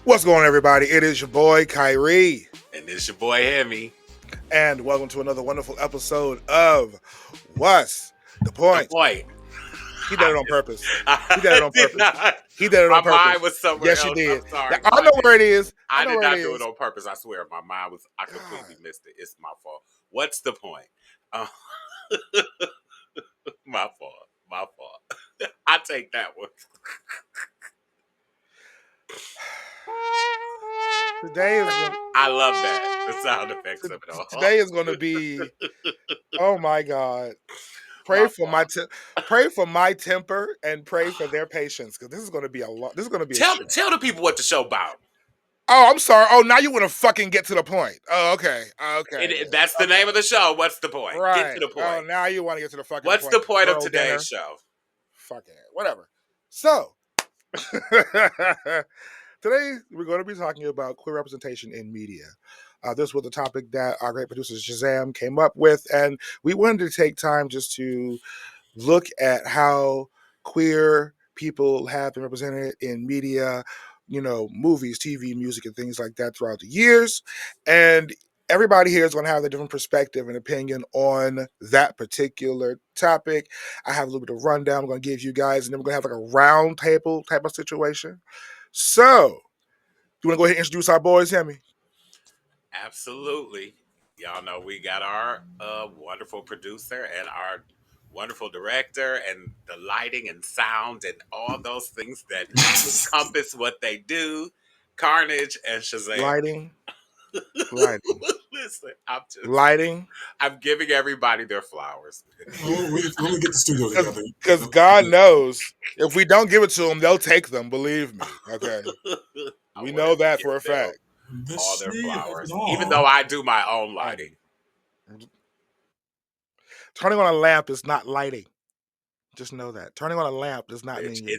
What's going on, everybody? It is your boy, Kyrie. And it's your boy, Hemi. And welcome to another wonderful episode of What's the The Point? point. He did it on purpose. He did it on did purpose. not. He did it My on purpose. mind was somewhere Yes, else. you did. I'm sorry. I know where it is. I know did where not it do is. it on purpose. I swear. My mind was, I completely missed it. It's my fault. What's the point? My fault. My fault. I take that one. Today is I love that. The sound effects of it all. Today is going to be, oh my God. Pray My for my temper and pray for their patience, because this is going to be a lot. This is going to be Tell the people what the show about. Oh, I'm sorry. Oh, now you want to fucking get to the point. Oh, okay. That's the name of the show. What's the point? Right. Get to the point. Oh, now you want to get to the fucking What's point. the point of Girl today's dinner. show? Fuck it. Whatever. So, today we're going to be talking about queer representation in media. This was a topic that our great producer Shazam came up with, and we wanted to take time just to look at how queer people have been represented in media, movies, TV, music, and things like that throughout the years. And everybody here is going to have a different perspective and opinion on that particular topic. I have a little bit of rundown I'm going to give you guys, and then we're going to have like a round table type of situation. So, you want to go ahead and introduce our boys, Hemi? Absolutely. Y'all know we got our wonderful producer and our wonderful director and the lighting and sound and all those things that encompass what they do. Carnage and Shazam. Lighting. Listen, I'm giving everybody their flowers. When we get the studio together. Because God knows, if we don't give it to them, they'll take them, believe me. Okay. We know that for a fact. All their flowers. Even though I do my own lighting. Turning on a lamp is not lighting. Just know that. Turning on a lamp does not mean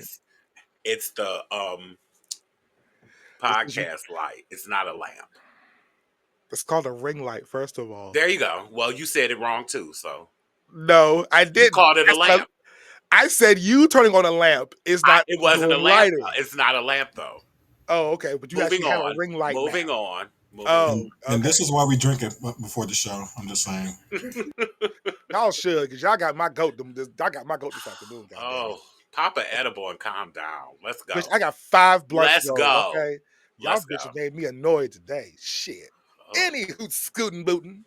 it's the podcast light. It's not a lamp. It's called a ring light, first of all. There you go. Well, you said it wrong too, so. No, I didn't. You called it a lamp. I said you turning on a lamp is not. It wasn't a lamp. It's not a lamp though. Oh, okay. But you actually have a ring light. Moving on. And this is why we drink it before the show. I'm just saying. Y'all should, because y'all got my goat. I got my goat this afternoon. Oh, pop an edible and calm down. Let's go. Bitch, I got 5 blunts. Let's go. Okay. Y'all bitches made me annoyed today. Shit. Any scootin' bootin'.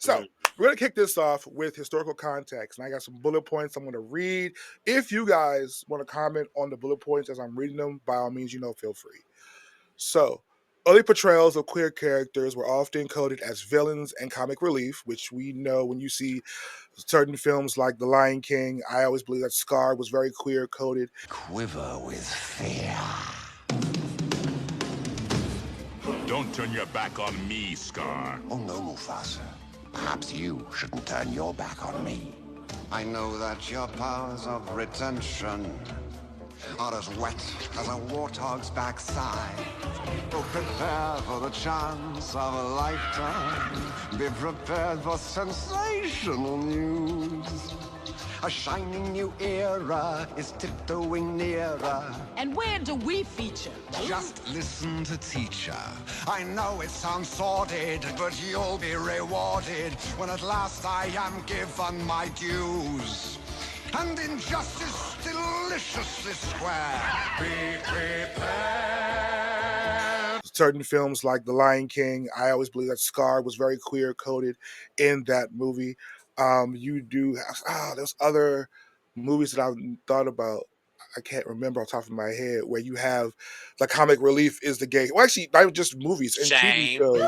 So we're going to kick this off with historical context. And I got some bullet points I'm going to read. If you guys want to comment on the bullet points as I'm reading them, by all means, feel free. So, early portrayals of queer characters were often coded as villains and comic relief, which we know when you see certain films like The Lion King. I always believe that Scar was very queer coded. Quiver with fear. Don't turn your back on me, Scar. Oh no, Mufasa. Perhaps you shouldn't turn your back on me. I know that your powers of retention are as wet as a warthog's backside. So prepare for the chance of a lifetime. Be prepared for sensational news. A shining new era is tiptoeing nearer. And where do we feature? Just listen to teacher. I know it sounds sordid, but you'll be rewarded when at last I am given my dues. And injustice deliciously square. Be prepared. Certain films like The Lion King, I always believe that Scar was very queer coded in that movie. You do have, there's other movies that I've thought about. I can't remember off the top of my head, where you have the comic relief is the gay. Well, actually, not just movies and TV shows.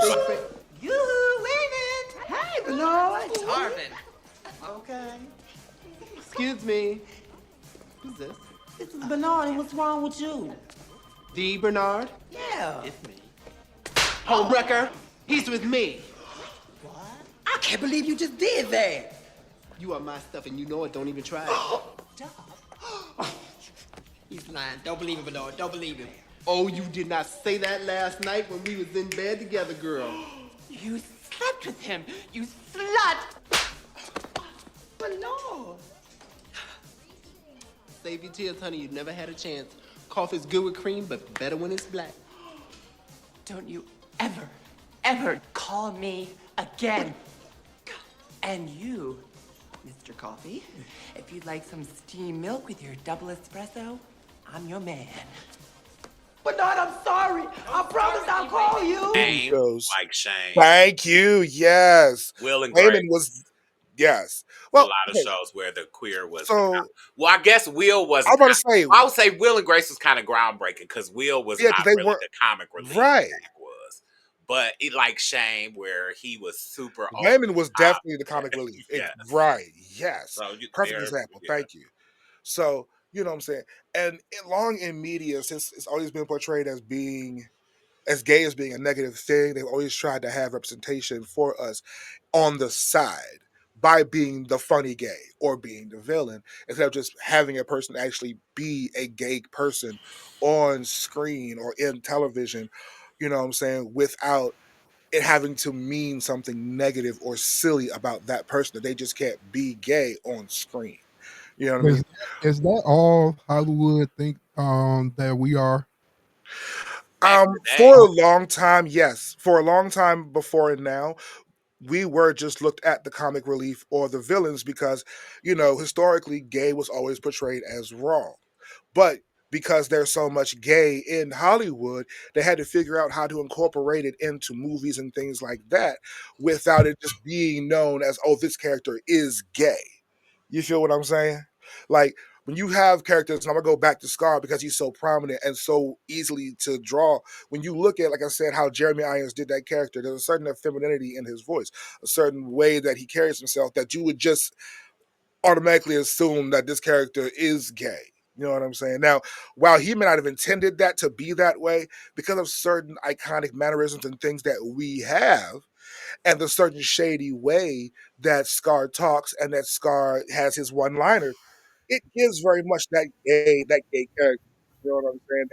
You women! Hey, Bernard! It's Harvin. Okay. Excuse me. Who's this? This is Bernard, and what's wrong with you? The Bernard? Yeah. It's me. Homewrecker, he's with me. What? I can't believe you just did that. You are my stuff, and you know it. Don't even try it. Stop. He's lying. Don't believe him, Bernard. Don't believe him. Oh, you did not say that last night when we was in bed together, girl. You slept with him. You slut. Bernard. Save your tears, honey. You never had a chance. Coffee's good with cream, but better when it's black. Don't you ever, ever call me again. And you, Mr. Coffee, if you'd like some steamed milk with your double espresso, I'm your man. Bernard, I'm sorry. I promise I'll call you. Shame, Goes. like Shame. Thank you. Yes. Will and Raymond Grace. was. Yes. A Well, lot of okay. shows where the queer was the So well, I guess Will I'm wasn't. about to say, I would say Will and Grace was kind of groundbreaking because Will was yeah, because not they really weren't the comic relief. right. Jack was, but it like Shame where he was super over Raymond was the top. definitely the comic relief. Yes. Right. Yes. So Perfect there, example. yeah. Thank you. So, you know what I'm saying? And long in media, since it's always been portrayed as being as gay as being a negative thing, they've always tried to have representation for us on the side by being the funny gay or being the villain instead of just having a person actually be a gay person on screen or in television, you know what I'm saying, without it having to mean something negative or silly about that person that they just can't be gay on screen. You know what I mean? Is that all Hollywood think that we are? Back in the For day, a long time, yes. For a long time before and now, we were just looked at the comic relief or the villains because, historically, gay was always portrayed as wrong. But because there's so much gay in Hollywood, they had to figure out how to incorporate it into movies and things like that without it just being known as, oh, this character is gay. You feel what I'm saying? Like when you have characters, and I'm gonna go back to Scar because he's so prominent and so easily to draw. When you look at, like I said, how Jeremy Irons did that character, there's a certain femininity in his voice, a certain way that he carries himself that you would just automatically assume that this character is gay. You know what I'm saying? Now, while he may not have intended that to be that way, because of certain iconic mannerisms and things that we have, and the certain shady way that Scar talks and that Scar has his one-liner, it gives very much that gay character. You know what I'm saying?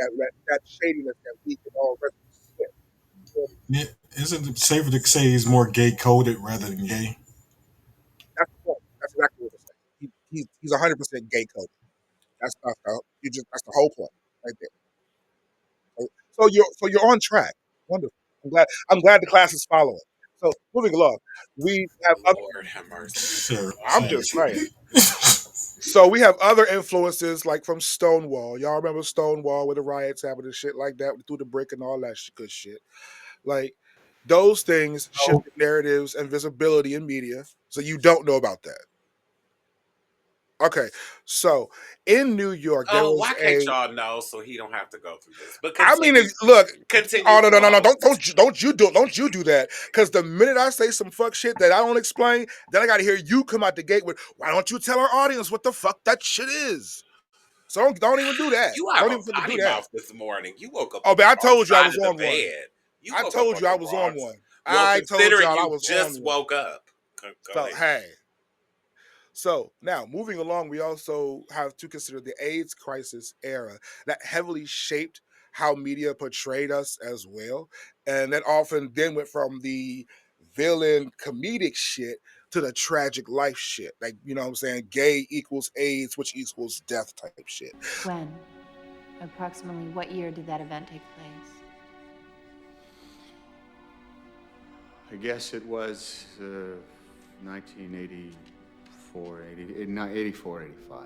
That shadiness that we can all resonate with. You know, Yeah, isn't it safer to say he's more gay coded rather than gay? that's the point. That's exactly what I'm saying. He's 100% gay coded. That's the whole point right there. So you're on track. Wonderful. I'm glad the class is following. So moving along, we have other. Lord have mercy. Sure, I'm sure. just saying. So we have other influences like from Stonewall. Y'all remember Stonewall with the riots happening and shit like that through the brick and all that good shit. Like those things So, shifted narratives and visibility in media. So you don't know about that. Okay. So in New York, there Oh, was why can't a. y'all know so he don't have to go through this? But I mean, if continue, look, continue, oh no, no, no, no, co-host. don't you do that? Because the minute I say some fuck shit that I don't explain, then I got to hear you come out the gate with, "Why don't you tell our audience what the fuck that shit is?" So don't even do that. You have Don't a even fucking do potty that. mouth this morning. You woke up Oh, on but the I wrong told you I side was of the on one. bed. You I woke up told on you I the was wrong. on one. Well, I told considering y'all I you was just on one. woke up, go So ahead. hey, so now moving along, we also have to consider the AIDS crisis era that heavily shaped how media portrayed us as well. And that often then went from the villain comedic shit to the tragic life shit. Like, you know what I'm saying? Gay equals AIDS, which equals death type shit. When? Approximately what year did that event take place? I guess it was 1984, 84, 85.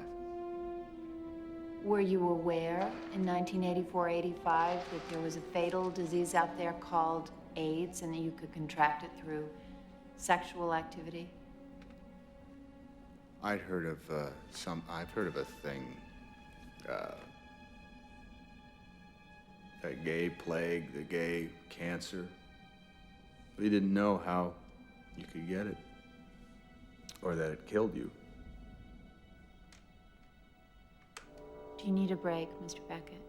Were you aware in 1984-85 that there was a fatal disease out there called AIDS and that you could contract it through sexual activity? I've heard of a thing, the gay plague, the gay cancer. We didn't know how you could get it, or that it killed you. Do you need a break, Mr. Beckett?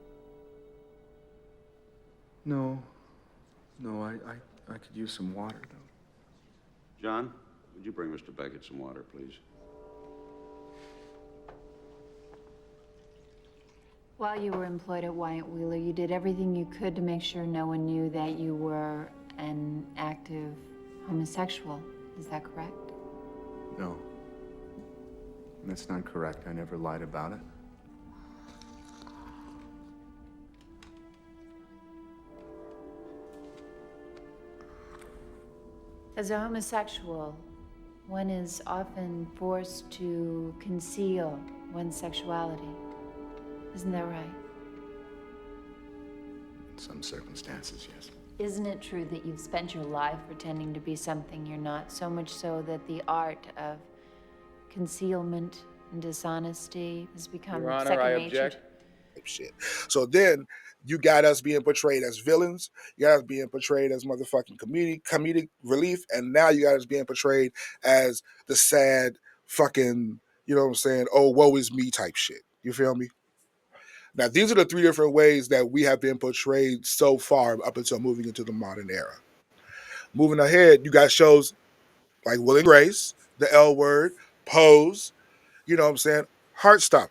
No, I could use some water, though. John, would you bring Mr. Beckett some water, please? While you were employed at Wyatt Wheeler, you did everything you could to make sure no one knew that you were an active homosexual. Is that correct? No. That's not correct. I never lied about it. As a homosexual, one is often forced to conceal one's sexuality. Isn't that right? In some circumstances, yes. Isn't it true that you've spent your life pretending to be something you're not, so much so that the art of concealment and dishonesty has become Your Honor, second I nature? object. Shit. So then you got us being portrayed as villains. You got us being portrayed as motherfucking comedic relief, and now you got us being portrayed as the sad fucking, you know what I'm saying? Oh, woe is me type shit. You feel me? Now these are the three different ways that we have been portrayed so far up until moving into the modern era. Moving ahead, you got shows like Will and Grace, The L Word, Pose. You know what I'm saying? Heartstopper.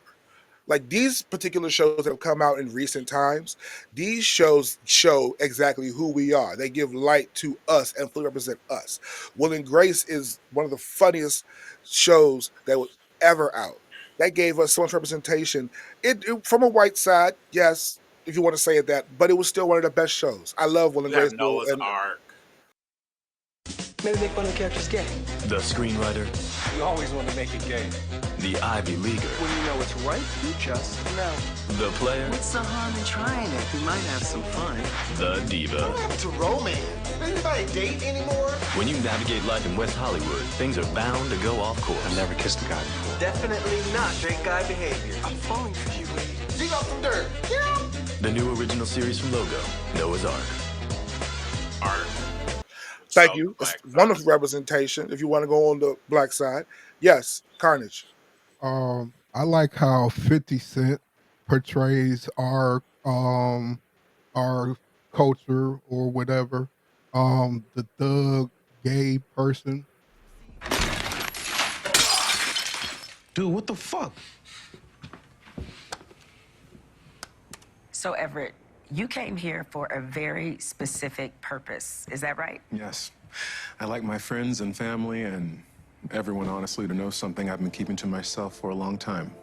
Like these particular shows that have come out in recent times, these shows show exactly who we are. They give light to us and fully represent us. Will and Grace is one of the funniest shows that was ever out. That gave us so much representation. It from a white side, yes, if you want to say it that, but it was still one of the best shows. I love Will and You have Grace. Will Noah's and Ark. Maybe make one of the characters gay. The screenwriter, You always want to make it gay. the Ivy Leaguer, When you know it's right, you just know. the player, What's the harm in trying it? We might have some fun. the diva. What happened to romance? Does anybody date anymore? When you navigate life in West Hollywood, things are bound to go off course. I've never kissed a guy before. Definitely not straight guy behavior. I'm falling for you, lady. Dig up some dirt. Get out! The new original series from Logo, Noah's Ark. Ark. Thank So, you. It's Black wonderful representation. If you want to go on the black side, yes, Carnage. I like how 50 Cent portrays our culture or whatever. The thug gay person. Dude, what the fuck? So, Everett, you came here for a very specific purpose. Is that right? Yes. I like my friends and family and everyone, honestly, to know something I've been keeping to myself for a long time.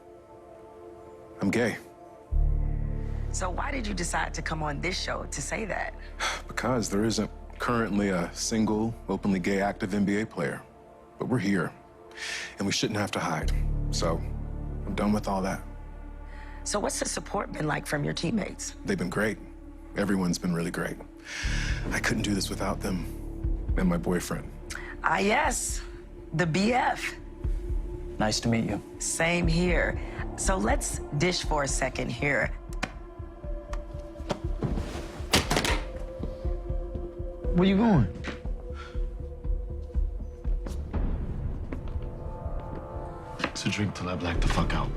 I'm gay. So, why did you decide to come on this show to say that? Because there isn't currently a single openly gay active NBA player. But we're here, and we shouldn't have to hide. So, I'm done with all that. So, what's the support been like from your teammates? They've been great. Everyone's been really great. I couldn't do this without them and my boyfriend. Ah, yes, the BF. Nice to meet you. Same here. So, let's dish for a second here. Where you going? It's a drink till I black the fuck out.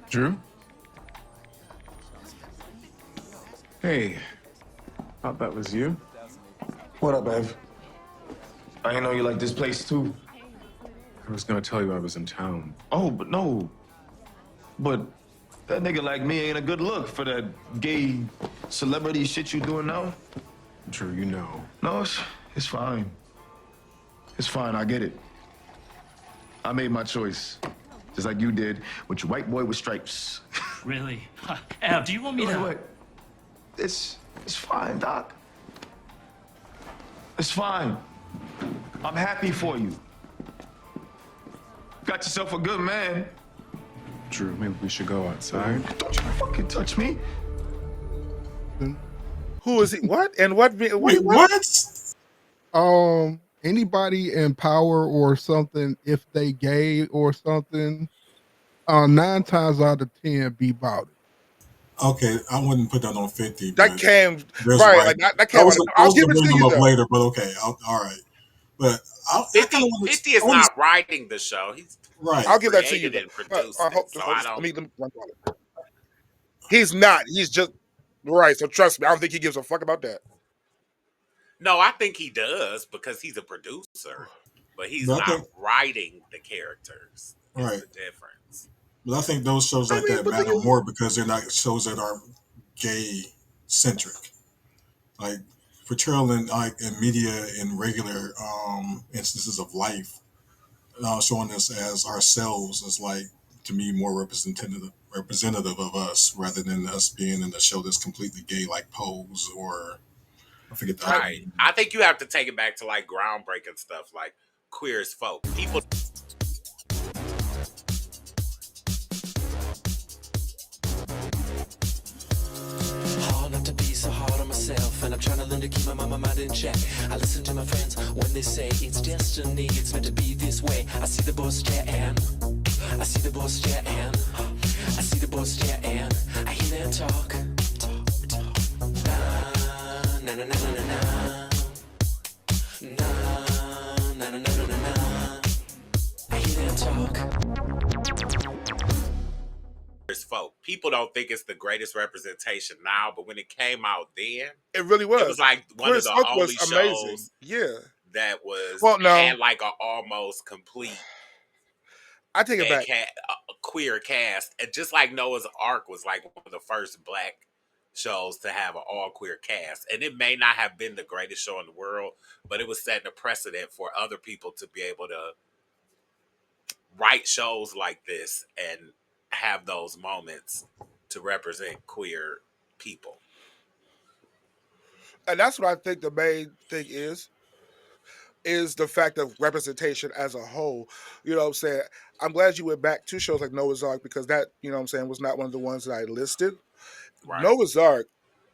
Drew? Hey, thought that was you. What up, Ev? I didn't know you like this place too. I was gonna tell you I was in town. Oh, but no. But that nigga like me ain't a good look for that gay celebrity shit you doing now. Drew, you know. No, it's fine. It's fine, I get it. I made my choice. Just like you did with your white boy with stripes. Really? Ev, do you want me to... Wait. It's fine, Doc. It's fine. I'm happy for you. Got yourself a good man. Drew, maybe we should go outside. Don't you fucking touch me. Who is he? What? And what? Wait, what? Anybody in power or something, if they gay or something, 9 times out of 10 be about it. Okay, I wouldn't put that on 50. That came there's right. white- Like that came. I'll give it to bring you them up though. later, but okay, all right. But I 50, kind of 50 is not writing the show. He's right. I'll give that to you. created Though. and produced it, so I don't. Let me run down it. He's not. He's just right. So trust me. I don't think he gives a fuck about that. No, I think he does because he's a producer, but he's But I not think- writing the characters. Is Right. the difference. But I think those shows like that matter more because they're not shows that are gay centric. Like portrayal in media in regular instances of life, showing us as ourselves is like to me more representative of us rather than us being in a show that's completely gay like Pose or I forget the other Right. one. I think you have to take it back to like groundbreaking stuff like Queer as Folk. People Hard not to be so hard on myself, and I'm trying to learn to keep my mind in check. I listen to my friends when they say it's destiny, it's meant to be this way. I see the boys chatting, I see the boys chatting, I see the boys chatting, I hear them talk. Na na na na na na. Na na na na na na. I hear them talk. Folk. People don't think it's the greatest representation now, but when it came out then, It really was. it was like one Queer of as the Folk was only amazing. shows Yeah. that was Well, no. had like an almost complete I take it back. queer cast, and just like Noah's Ark was like one of the first black shows to have an all queer cast, and it may not have been the greatest show in the world, but it was setting a precedent for other people to be able to write shows like this and have those moments to represent queer people. And that's what I think the main thing is the fact of representation as a whole. You know what I'm saying? I'm glad you went back to shows like Noah's Ark because that, you know what I'm saying, was not one of the ones that I listed. Right. Noah's Ark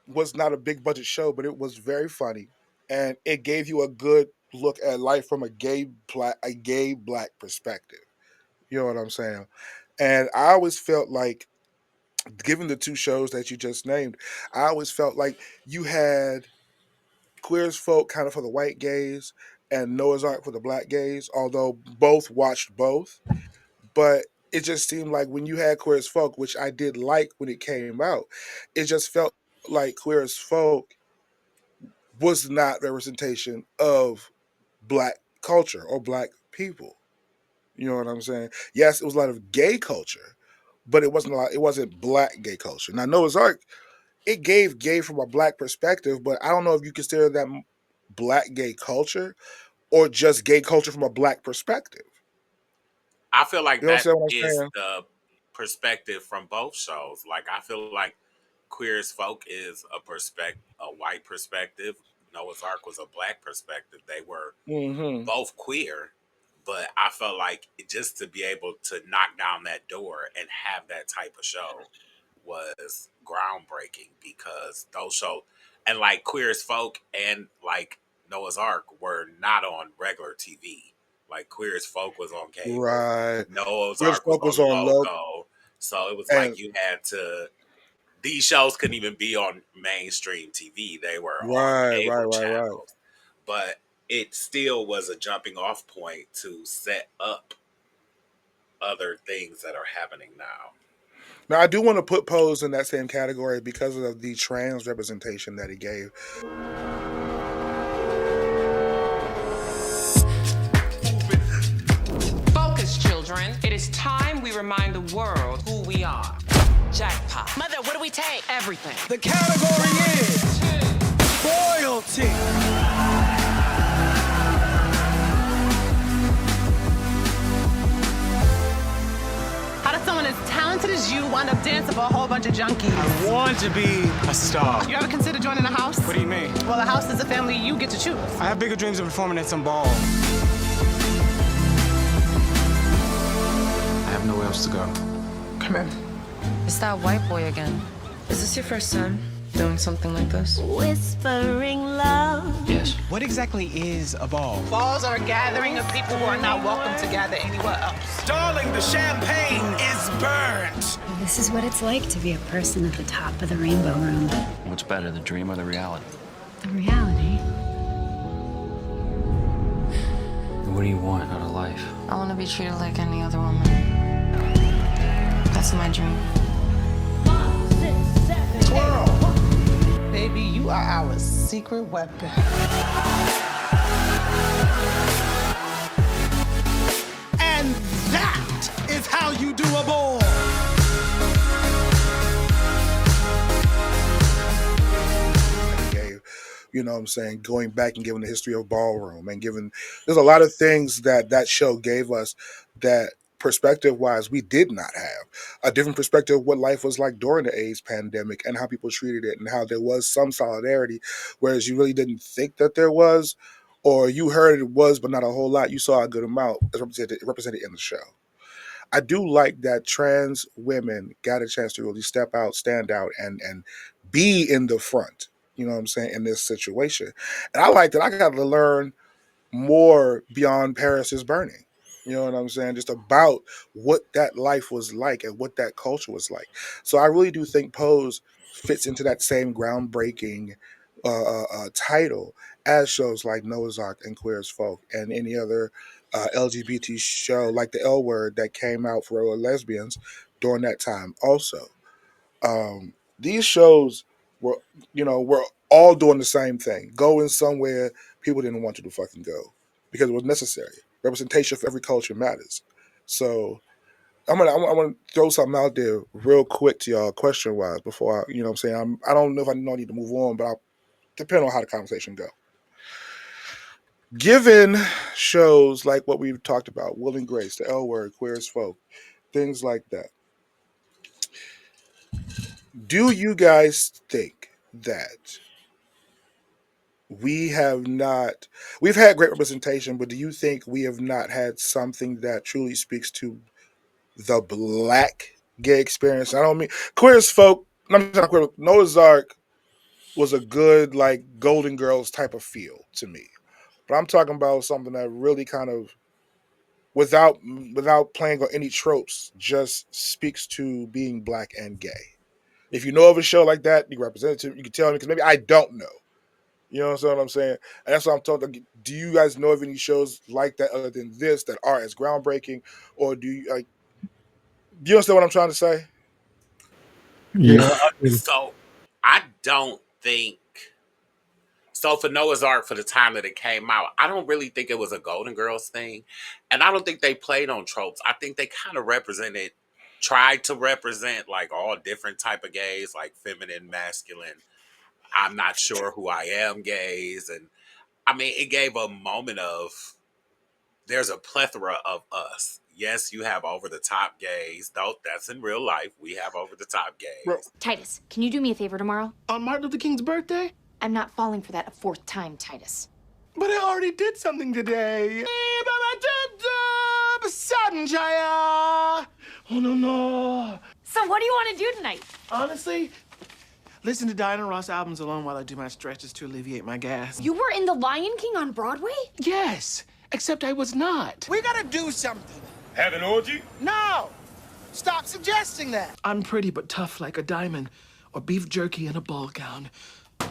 was not a big budget show, but it was very funny. And it gave you a good look at life from a gay black perspective. You know what I'm saying? And I always felt like, given the two shows that you just named, I always felt like you had Queer as Folk kind of for the white gays and Noah's Ark for the black gays, although both watched both. But it just seemed like when you had Queer as Folk, which I did like when it came out, it just felt like Queer as Folk was not representation of black culture or black people. You know what I'm saying? Yes, it was a lot of gay culture, but it wasn't black gay culture. Now Noah's Ark, it gave gay from a black perspective, but I don't know if you consider that black gay culture or just gay culture from a black perspective. I feel like You know that what I'm is saying? the perspective from both shows. Like I feel like Queer as Folk is a white perspective. Noah's Ark was a black perspective. They were Mm-hmm. both queer, but I felt like just to be able to knock down that door and have that type of show was groundbreaking because those shows and like Queer as Folk and like Noah's Ark were not on regular TV. Like Queer as Folk was on cable, Right. Noah's Queer as Ark was Folk was on on low, Logo, so it was and like you had to. These shows couldn't even be on mainstream TV; they were on cable right. channels. But it still was a jumping off point to set up other things that are happening now. Now I do want to put Pose in that same category because of the trans representation that he gave. Focus, children. It is time we remind the world who we are. Jackpot. Mother, what do we take? Everything. The category is royalty. How does someone as talented as you wind up dancing for a whole bunch of junkies? I want to be a star. You ever consider joining a house? What do you mean? Well, a house is a family you get to choose. I have bigger dreams of performing at some ball. I have nowhere else to go. Come here. It's that white boy again. Is this your first time doing something like this? Whispering love. Yes. What exactly is a ball? Balls are a gathering of people who are not welcome to gather anywhere else. Darling, the champagne is burnt. This is what it's like to be a person at the top of the rainbow room. What's better, the dream or the reality? The reality. What do you want out of life? I want to be treated like any other woman. That's my dream. Baby, you are our secret weapon. And that is how you do a ball. You know what I'm saying? Going back and giving the history of ballroom and giving, there's a lot of things that that show gave us that perspective wise we did not have a different perspective of what life was like during the AIDS pandemic and how people treated it and how there was some solidarity, whereas you really didn't think that there was, or you heard it was, but not a whole lot. You saw a good amount represented in the show. I do like that trans women got a chance to really step out, stand out, and be in the front. You know what I'm saying in this situation, and I like that. I got to learn more beyond Paris is Burning. You know what I'm saying? Just about what that life was like and what that culture was like. So I really do think Pose fits into that same groundbreaking title as shows like Noah's Ark and Queer as Folk and any other LGBT show like the L Word that came out for lesbians during that time. Also, these shows were, were all doing the same thing, going somewhere people didn't want you to fucking go because it was necessary. Representation for every culture matters. So I'm gonna throw something out there real quick to y'all, question wise, before you know what I'm saying. I don't know if I need to move on, but I'll depend on how the conversation go. Given shows like what we've talked about, Will and Grace, the L Word, Queer as Folk, things like that, do you guys think that we have not we've had great representation, but do you think we have not had something that truly speaks to the black gay experience? I don't mean Queer as Folk. I'm not queer. Noah's Ark was a good like Golden Girls type of feel to me, but I'm talking about something that really kind of without playing on any tropes just speaks to being black and gay. If you know of a show like that, you represent it. You can tell me because maybe I don't know. You know what I'm saying? And that's what I'm talking. Do you guys know of any shows like that other than this that are as groundbreaking, or do you like? Do you understand what I'm trying to say? Yeah, So I don't think so. For Noah's Ark, for the time that it came out, I don't really think it was a Golden Girls thing, and I don't think they played on tropes. I think they kind of tried to represent like all different type of gays, like feminine, masculine. I'm not sure who I am gays, and I mean it gave a moment of there's a plethora of us. Yes, you have over the top gays. Though that's in real life. We have over the top gays. Titus, can you do me a favor tomorrow? On Martin Luther King's birthday? I'm not falling for that a fourth time, Titus. But I already did something today. Sanjaya! Oh, no. So what do you want to do tonight? Honestly, listen to Diana Ross albums alone while I do my stretches to alleviate my gas. You were in The Lion King on Broadway? Yes, except I was not. We gotta do something. Have an orgy? No! Stop suggesting that. I'm pretty but tough like a diamond, or beef jerky in a ball gown.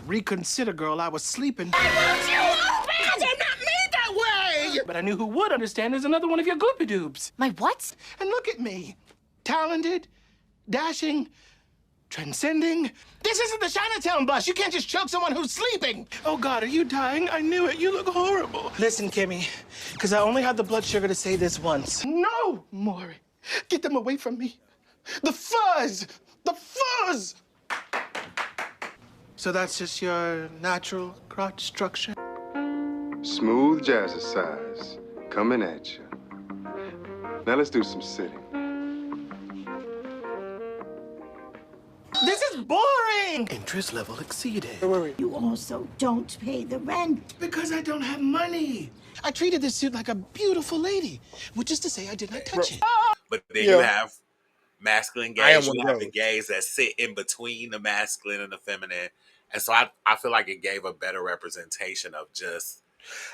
Reconsider, girl, I was sleeping. I want you open! Because I'm not made that way! But I knew who would understand is another one of your goopy doobs. My what? And look at me. Talented, dashing, transcending. This isn't the Chinatown bus. You can't just choke someone who's sleeping. Oh, God, are you dying? I knew it. You look horrible. Listen, Kimmy, because I only had the blood sugar to say this once. No, Maury. Get them away from me. The fuzz! The fuzz! So that's just your natural crotch structure? Smooth jazzercise coming at you. Now let's do some sitting. This is boring! Interest level exceeded. You also don't pay the rent. Because I don't have money. I treated this suit like a beautiful lady, which is to say I did not touch it. But then you have masculine I am gays. one You of have the those. gays that sit in between the masculine and the feminine. And so I feel like it gave a better representation of just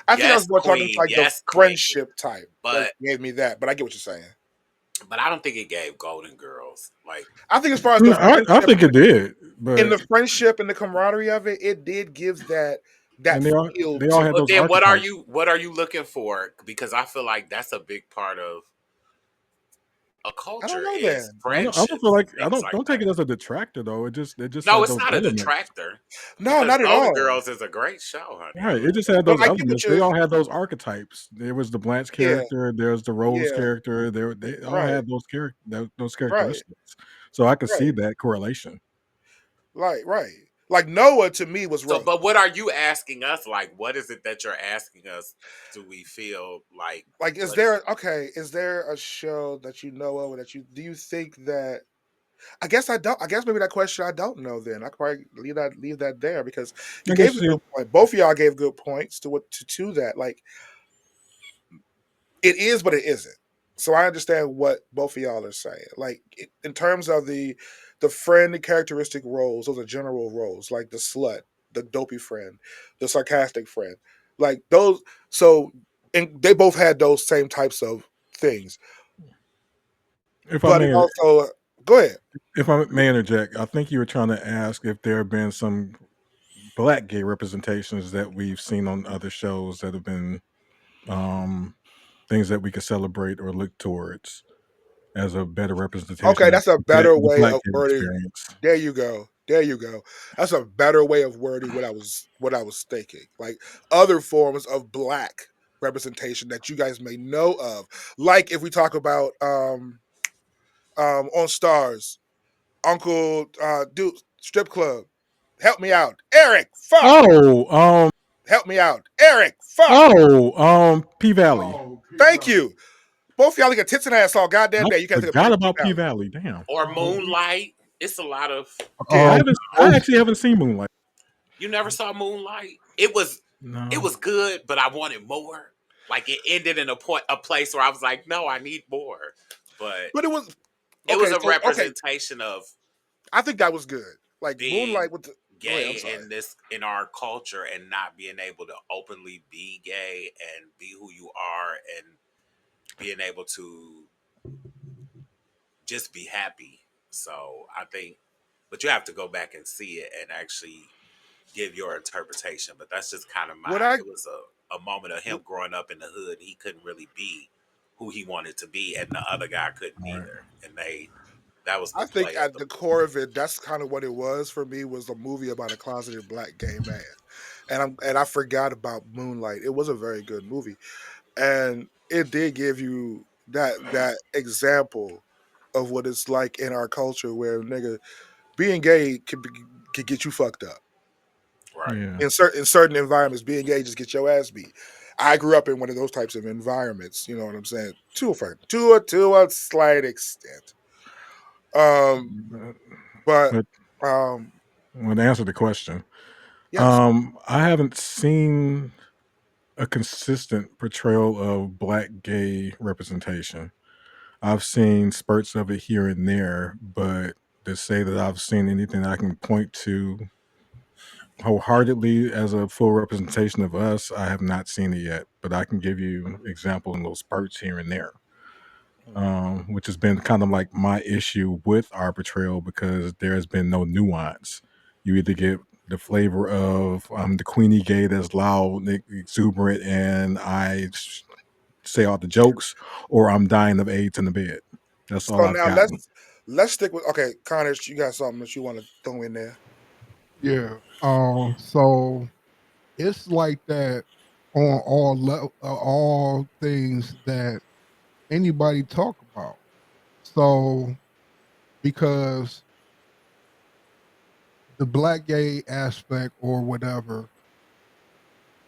I think I yes, was more talking queen, like yes, the queen. friendship type But that gave me that. But I get what you're saying. but I don't think it gave Golden Girls. Like I think as far as No, the friendship, I think it did, in the but friendship and the camaraderie of it, it did give that and feel they all to had it. those then archetypes. what are you looking for? Because I feel like that's a big part of a I don't culture know is then. I don't feel like things like don't take it as a detractor though. It just no, had it's those not a elements. detractor. No, Because not at Golden all. Girls is a great show, honey. Right. It just had But those I get what elements. They you're. all had those archetypes. There was the Blanche Yeah, character. There's the Rose yeah, character. They all right, had those right, characteristics. So I could right, see that correlation. right. Like Noah to me was So, Rose. but what are you asking us? Like, what is it that you're asking us? Do we feel like Is what? there a show that you know of that do you think that I guess I don't. I guess maybe that question I don't know. Then I could probably leave that there because you I gave guess a good point. Both of y'all gave good points to that. Like it is, but it isn't. So I understand what both of y'all are saying. Like in terms of the friend characteristic roles, those are general roles. Like the slut, the dopey friend, the sarcastic friend, like those. So and they both had those same types of things. If I But it may, also go ahead. if I may interject, I think you were trying to ask if there have been some black gay representations that we've seen on other shows that have been things that we could celebrate or look towards as a better representation Okay, of that's a better the way black of gay wording. experience. There you go. There you go. That's a better way of wording what I was thinking. Like other forms of black representation that you guys may know of. Like if we talk about on Stars, Uncle Duke Strip Club. Help me out. Eric, fuck. Help me out. Eric, fuck. P Valley. Thank you. Both y'all got tits and ass all goddamn I day. You gotta take a forgot picture of about P Valley. Valley. Damn. Or Moonlight? It's a lot of. Damn. I actually haven't seen Moonlight. You never saw Moonlight? It was No. good, but I wanted more. Like it ended in a place where I was like, no, I need more. But But it was it was okay. a So okay, representation of I think that was good. Like being Moonlight with the. Go ahead. I'm gay sorry. in our culture and not being able to openly be gay and be who you are and being able to just be happy. So I think, but you have to go back and see it and actually give your interpretation. But that's just kind of What I it was a moment of him growing up in the hood. He couldn't really be who he wanted to be, and the other guy couldn't either. And that was the I think play of at the the core of it, that's kind of what it was for me. Was a movie about a closeted black gay man, and I forgot about Moonlight. It was a very good movie, and it did give you that example of what it's like in our culture, where nigga being gay could get you fucked up. right. Yeah. In certain environments, being gay just get your ass beat. I grew up in one of those types of environments. You know what I'm saying? To a slight extent. But But um, well, to answer the question, yes. I haven't seen a consistent portrayal of black gay representation. I've seen spurts of it here and there, but to say that I've seen anything I can point to wholeheartedly as a full representation of us, I have not seen it yet. But I can give you examples in those spurts here and there, which has been kind of like my issue with our portrayal because there has been no nuance. You either get the flavor of the Queenie gay that's loud, exuberant, and say all the jokes, or I'm dying of AIDS in the bed. That's all So I've now gotten. let's stick with Connor. You got something that you want to throw in there? Yeah. So it's like that on all things that anybody talk about. So because the black gay aspect or whatever,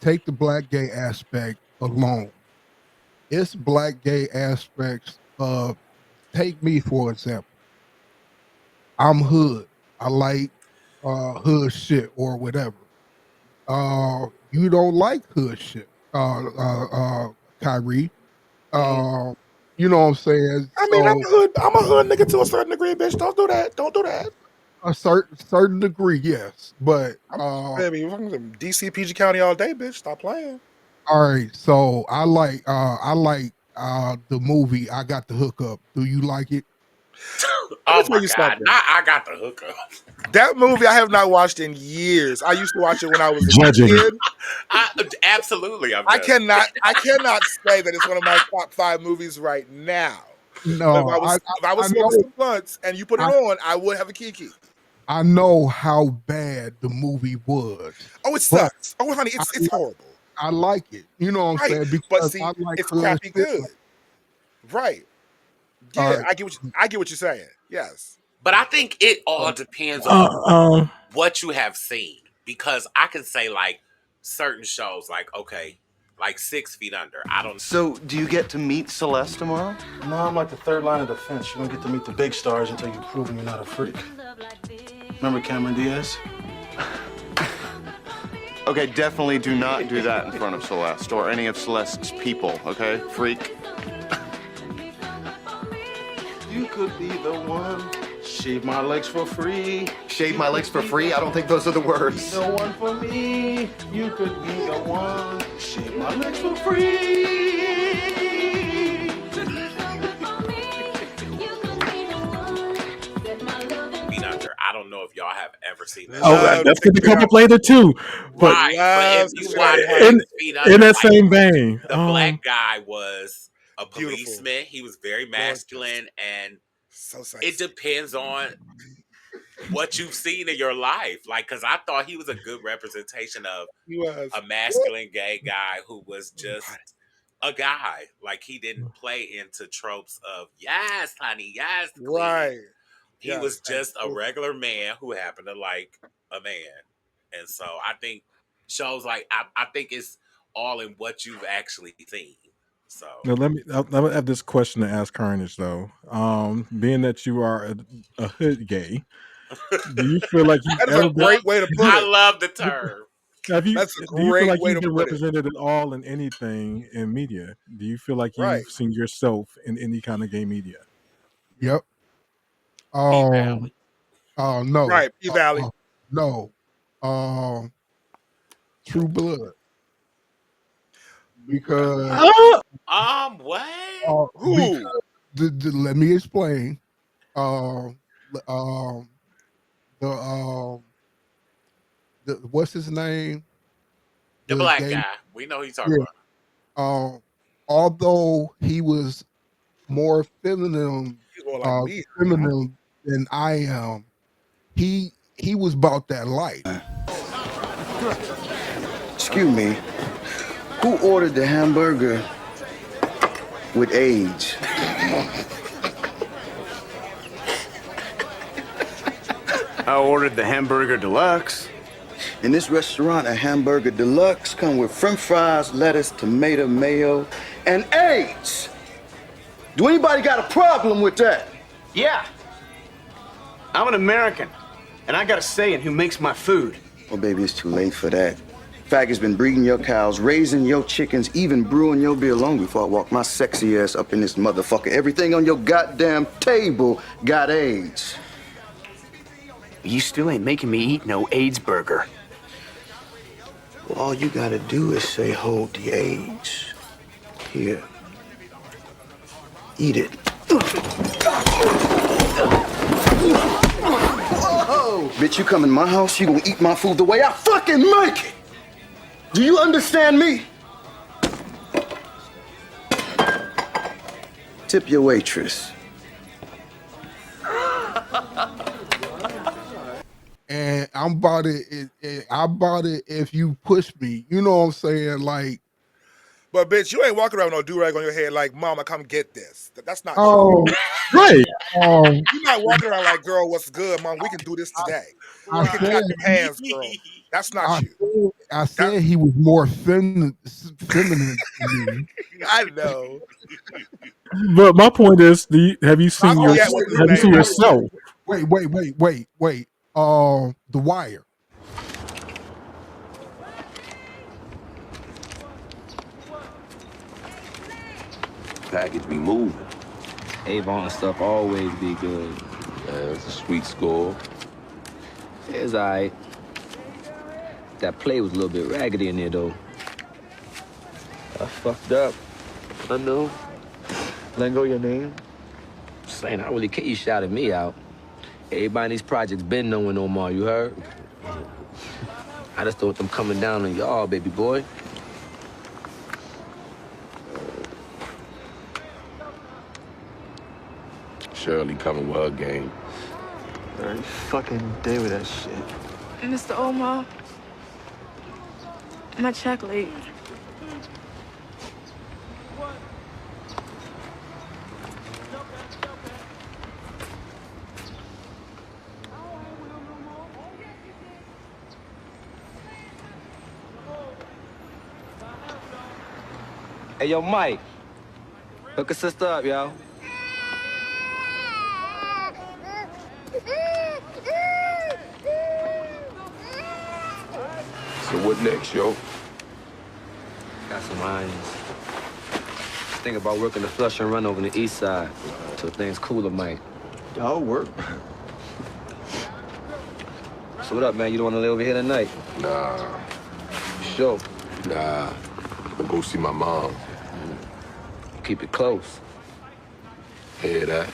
take the black gay aspect alone. It's black gay aspects of take me for example. I'm hood. I like hood shit or whatever. You don't like hood shit, Kyrie. Uh, you know what I'm saying? I mean, So I'm a hood nigga to a certain degree, bitch. Don't do that. Don't do that. a certain degree, yes. But Baby, I'm from DC PG County all day, bitch. Stop playing. all right, so I like the movie I Got the Hookup. Do you like it? Let me Oh tell my you God! something. Now I got the hookup. That movie I have not watched in years. I used to watch it when I was a Judging. kid. Absolutely, I'm I just. cannot say that it's one of my top 5 movies right now. But No, if I was I smoking know some blunts and you put it I on, I would have a kiki. I know how bad the movie was, Oh, it but sucks. Oh, honey, I it's horrible. I like it. You know what I'm Right. saying? But Because I see, like it's hood crappy shit. good. Right. All Yeah, right. I get what you're saying. Yes. But I think it all depends Uh, on um, what you have seen. Because I can say like certain shows, like okay, like 6 Feet Under. I don't. So, do you get to meet Celeste tomorrow? No, I'm like the third line of defense. You don't get to meet the big stars until you've proven you're not a freak. Remember Cameron Diaz? Okay, definitely do not do that in front of Celeste or any of Celeste's people, okay? Freak. You could be the one. Shave my legs for free. Shave my legs for free? I don't think those are the words. The one for me. You could be the one. Shave my legs for free. Feet Under. I don't know if y'all have ever seen that. that's going to come up later too. But Right, but if you watch in, 6 Feet Under, in that like, same vein, the black guy was a policeman. He was very masculine, and so sexy. it depends on what you've seen in your life. Like, because I thought he was a good representation of He was a masculine gay guy who was just a guy. Like, he didn't play into tropes of yes, honey, yes, queen. Right. He Yes, was and just a regular man who happened to like a man. And so I think shows like I think it's all in what you've actually seen. So now let me have this question to ask Carnage though. Being that you are a hood gay, do you feel like you've That is ever a great way to put I it. love the term. have you That's a do you feel great like way you've to been put it. represented at all in anything in media? Do you feel like Right. you've seen yourself in any kind of gay media? Yep. P-Valley. No. Right, P-Valley. No. True Blood. Because What? Who? let me explain. Um, um, the what's his name? The The black gay, guy. We know who you're talking yeah. about. Although he was more feminine, He's more like me. feminine than I am, he was about that life. Excuse me, who ordered the hamburger with age? I ordered the hamburger deluxe. In this restaurant, a hamburger deluxe come with french fries, lettuce, tomato, mayo, and eggs. Do anybody got a problem with that? Yeah. I'm an American, and I got a say in who makes my food. Well, baby, it's too late for that. Faggots been breeding your cows, raising your chickens, even brewing your beer long before I walk my sexy ass up in this motherfucker. Everything on your goddamn table got AIDS. You still ain't making me eat no AIDS burger. Well, all you gotta do is say, hold the AIDS. Here. Eat it. Whoa! Bitch, you come in my house, you gonna eat my food the way I fucking make it! Do you understand me? Tip your waitress. And I'm about it. I bought it if you push me. You know what I'm saying? Like, But bitch, you ain't walking around with no do-rag on your head like, mama, come get this. That's not oh, you. Right. You're not walking around like, girl, what's good, mom? We can do this today. I We can said, clap them hands, girl. That's not you. I said he was more feminine than me. I know. But my point is, have you seen Oh, yeah, what's his have you seen name? yourself? Wait. The Wire. Package be moving. Avon stuff always be good. It's a sweet score. It's all right. That play was a little bit raggedy in there, though. I fucked up. I know. Let go your name. Saying I really care you shouted me out. Everybody in these projects been knowing Omar, you heard? I just thought them coming down on y'all, baby boy. Shirley coming with her game. Every fucking day with that shit. Mr. Omar, my check late. Hey, yo, Mike. Hook a sister up, yo. So what next, yo? Got some irons. Think about working the flush and run over the east side till things cooler, Mike. That'll work. So what up, man? You don't want to lay over here tonight? Nah. Sure. Nah. I'm go see my mom. Keep it close. Hear that?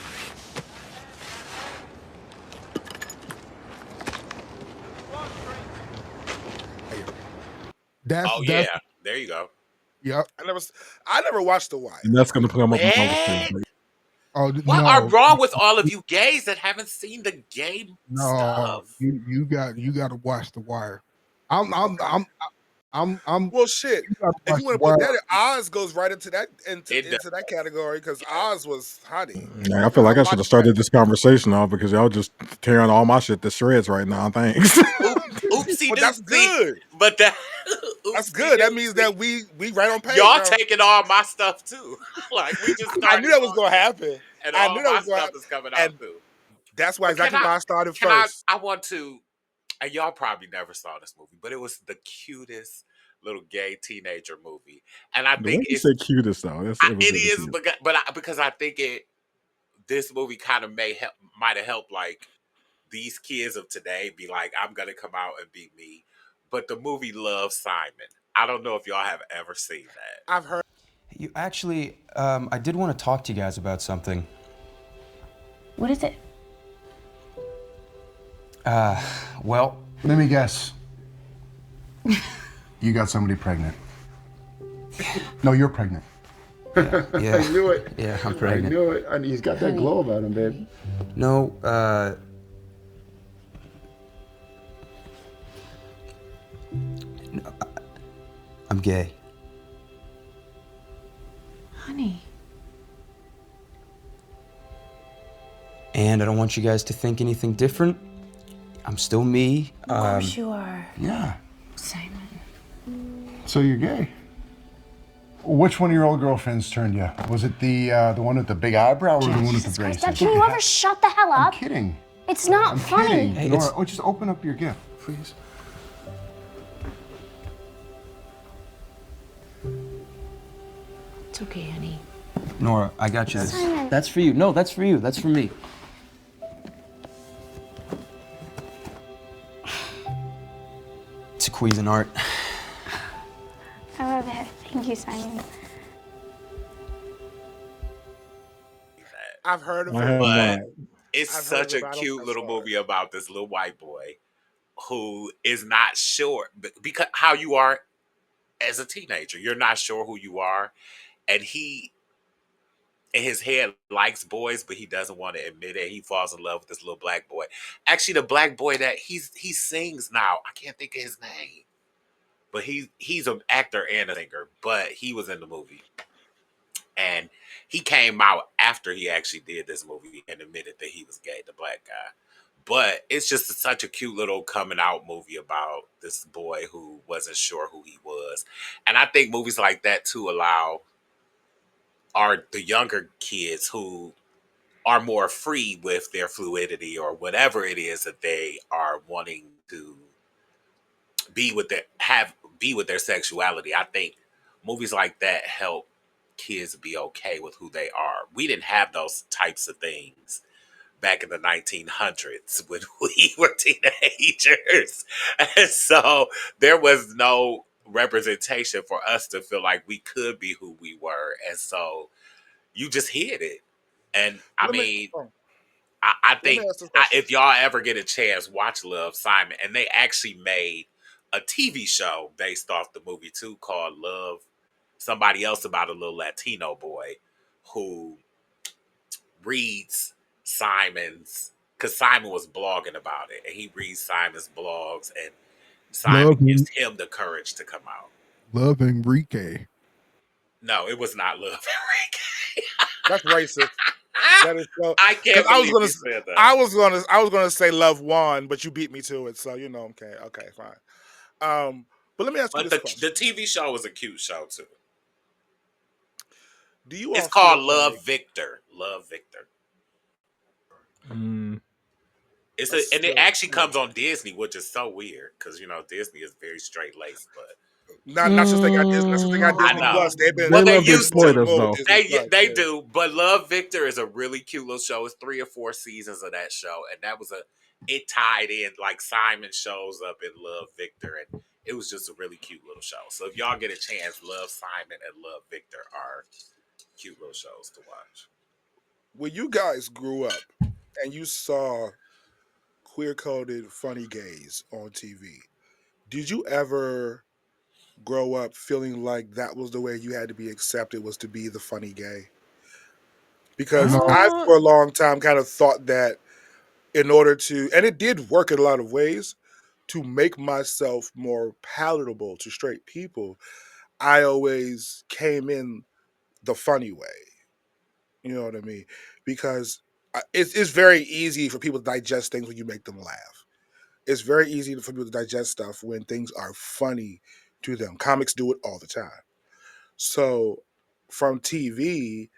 That's Oh yeah, there you go. Yep. I never watched The Wire. And that's gonna come up on my list. What? Oh What no, are wrong with all of you gays that haven't seen the gay no, stuff? you got to watch The Wire. I'm. Well, shit. You got to If watch you The want to put Wire. that, Oz goes right into that It does. into that category because Oz was honey. Yeah, I feel like I should have started this conversation off because y'all just tearing all my shit to shreds right now. Thanks. Oopsie But that's doopsie. good. But that That's oopsie good. That means doopsie. that we right on page. Y'all Right on- taking all my stuff too. Like we just I knew started that was talking, gonna happen. and I knew all that my was going to stuff happen, is coming out and too. that's why But exactly why I started can I? first. I want to. And y'all probably never saw this movie, but it was the cutest little gay teenager movie, and I The way think you it's say cutest though, it was it really is cute. because I think this movie kind of might have helped like these kids of today be like, I'm gonna come out and be me. But the movie Love, Simon. I don't know if y'all have ever seen that. I've heard. You actually, I did want to talk to you guys about something. What is it? Well, Let me guess. You got somebody pregnant. No, you're pregnant. yeah. I knew it. Yeah, I'm I pregnant. knew it. And he's got that glow about him, babe. No, I'm gay. Honey. And I don't want you guys to think anything different. I'm still me. Of course you are. Yeah. Simon. So you're gay. Which one of your old girlfriends turned you? Was it the one with the big eyebrow or the one with the Jesus Christ, braces? Dad, can you ever shut the hell up? I'm kidding. It's not I'm funny. kidding. Hey, Nora, it's- just open up your gift, please. It's okay, honey. Nora, I got you this. Simon. That's for you. No, that's for you. That's for me. It's a Cuisinart art. I love it. Thank you, Simon. I've heard of I it. have But not. it's I've heard such of a it, but I don't cute think I little saw it. movie about this little white boy who is not sure because how you are as a teenager. You're not sure who you are. And he in his head likes boys, but he doesn't want to admit it. He falls in love with this little black boy. Actually, the black boy that he sings now. I can't think of his name. But he's an actor and a singer, but he was in the movie. And he came out after he actually did this movie and admitted that he was gay, the black guy. But it's just such a cute little coming out movie about this boy who wasn't sure who he was. And I think movies like that too allow the younger kids who are more free with their fluidity or whatever it is that they are wanting to be with their sexuality. I think movies like that help kids be okay with who they are. We didn't have those types of things back in the 1900s when we were teenagers. And so there was no representation for us to feel like we could be who we were. And so you just hid it. And I Let me mean, oh, I let me think ask this question. if y'all ever get a chance, watch Love, Simon. And they actually made a TV show based off the movie too called Love, somebody else about a little Latino boy who reads Simon's, because Simon was blogging about it, and he reads Simon's blogs, and Simon Love, gives him the courage to come out. Love Enrique. No, it was not Love That's racist. That is so. I Because can't believe you said that. I was gonna say Love One, but you beat me to it. So you know, okay, fine. But let me ask you But this the question. TV show was a cute show too. Do you all It's feel called like Love Victor. Love Victor. Mm, And it so actually comes on Disney, which is so weird because Disney is very straight laced, but not since they got Disney, not since they got I Disney know. Plus, they've been Well, they they love to used more exploit to. and us, more with though. Disney They Plus. they Yeah. do, but Love Victor is a really cute little show. It's 3 or 4 seasons of that show, and that was it tied in like Simon shows up in Love Victor, and it was just a really cute little show. So if y'all get a chance, Love Simon and Love Victor are cute little shows to watch. When you guys grew up and you saw queer coded funny gays on TV, did you ever grow up feeling like that was the way you had to be accepted, was to be the funny gay? Because No. I, for a long time, kind of thought that in order to, and it did work in a lot of ways, to make myself more palatable to straight people, I always came in the funny way. You know what I mean? Because it's very easy for people to digest things when you make them laugh. It's very easy for people to digest stuff when things are funny to them. Comics do it all the time. So from TV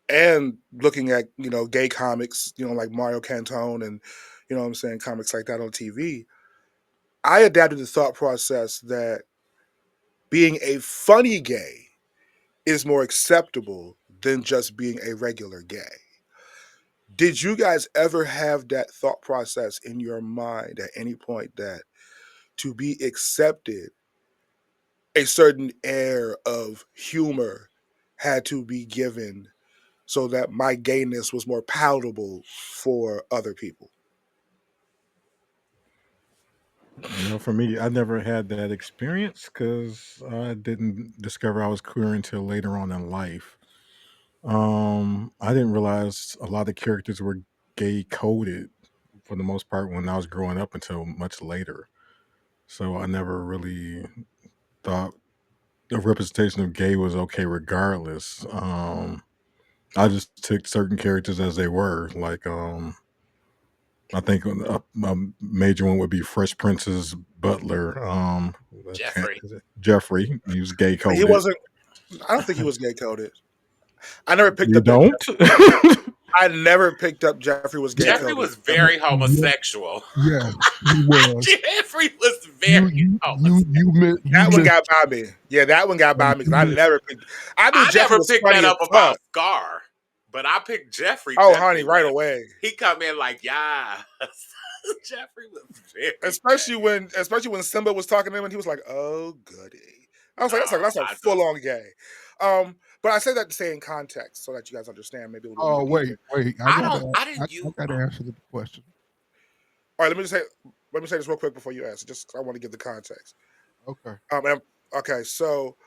and looking at, gay comics, like Mario Cantone and, what I'm saying, comics like that on TV, I adapted the thought process that being a funny gay is more acceptable than just being a regular gay. Did you guys ever have that thought process in your mind at any point that to be accepted, a certain air of humor had to be given so that my gayness was more palatable for other people? For me, I never had that experience because I didn't discover I was queer until later on in life. I didn't realize a lot of characters were gay coded for the most part when I was growing up until much later. So I never really thought the representation of gay was okay regardless. I just took certain characters as they were. Like I think a major one would be Fresh Prince's butler, Jeffrey. Jeffrey. He was gay He coded. wasn't. I don't think he was gay coded. I never picked You up that. don't? I never picked up Jeffrey was gay Jeffrey coded. was very homosexual. Yes, he was. Jeffrey was You very you you homosexual. you miss you That one miss got by me. Yeah, that one got by me because I you never picked. I knew I Jeffrey never was picked funny that as up about fuck. Scar, but I picked Jeffrey Oh, honey, definitely right when away. he come in like, yeah. Jeffrey was very Especially when Simba was talking to him and he was like, "Oh, goody." I was like, "That's a I full on gay." But I say that to say in context so that you guys understand maybe a little bit more Oh deeper. wait, I I didn't you gotta answer the question. All right, let me say this real quick before you answer, just 'cause I want to give the context. Okay. Okay, so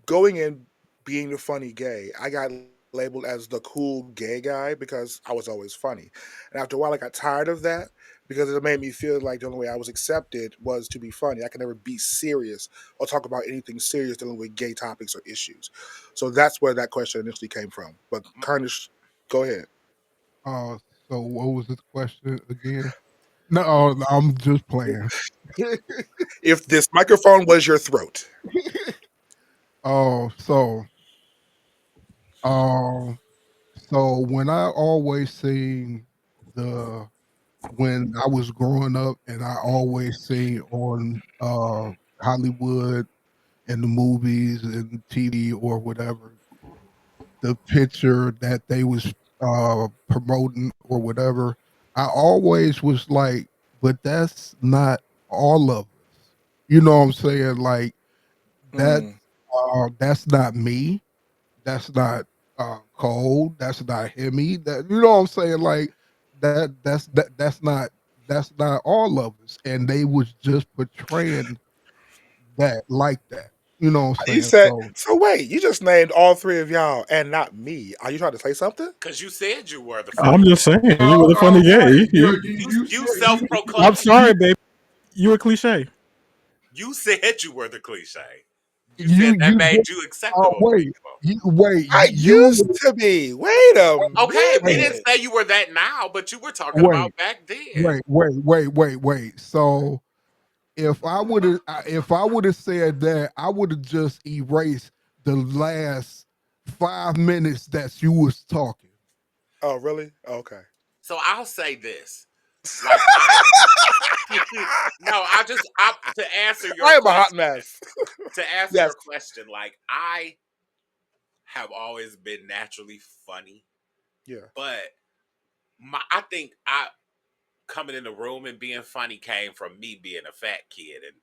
going in being the funny gay, I got labeled as the cool gay guy because I was always funny. And after a while, I got tired of that because it made me feel like the only way I was accepted was to be funny. I could never be serious or talk about anything serious dealing with gay topics or issues. So that's where that question initially came from. But Carnish, go ahead. Uh, so what was the question again? No, I'm just playing. If this microphone was your throat. Oh, um, so when I always seen the when I was growing up, and I always seen on Hollywood and the movies and TV or whatever, the picture that they was promoting or whatever, I always was like, but that's not all of us. You know what I'm saying? Like that Mm. that's not me. That's not Cole. That's not Hemi. That you know what I'm saying? Like that's not all of us. And they was just portraying that like that. You know what I'm You saying? said, So so wait, you just named all three of y'all and not me. Are you trying to say something? because you said you were the I'm funny just gay. saying, you were the funny gay. You you self I'm proclaimed. sorry, baby. You were cliche. You said you were the cliche. You said that you made you acceptable to wait, people. I used to be. Wait a Okay, we didn't minute. say you were that now, but you were talking wait, about back then. wait. So if I would have said that, I would have just erased the last 5 minutes that you was talking. Oh, really? Okay. So I'll say this. Like I no, I to answer your I am a hot question. mess. To answer Yes. your question, like I have always been naturally funny, Yeah. but I think I coming in the room and being funny came from me being a fat kid, and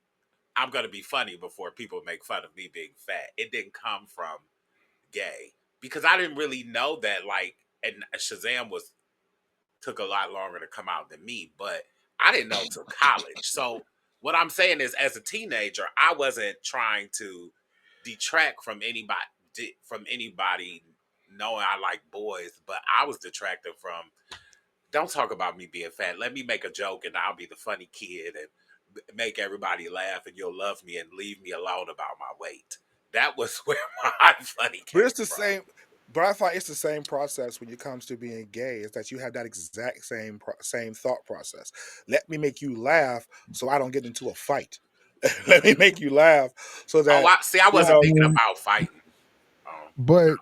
I'm gonna be funny before people make fun of me being fat. It didn't come from gay because I didn't really know that. Like, and Shazam took a lot longer to come out than me, but I didn't know till college. So what I'm saying is, as a teenager, I wasn't trying to detract from anybody knowing I like boys, but I was detracted from. Don't talk about me being fat. Let me make a joke, and I'll be the funny kid and make everybody laugh, and you'll love me and leave me alone about my weight. That was where my funny But came it's the from. same. But I find it's the same process when it comes to being gay. Is that you have that exact same thought process. Let me make you laugh, so I don't get into a fight. Let me make you laugh, so Oh, that I see. I you wasn't know. thinking about fighting. But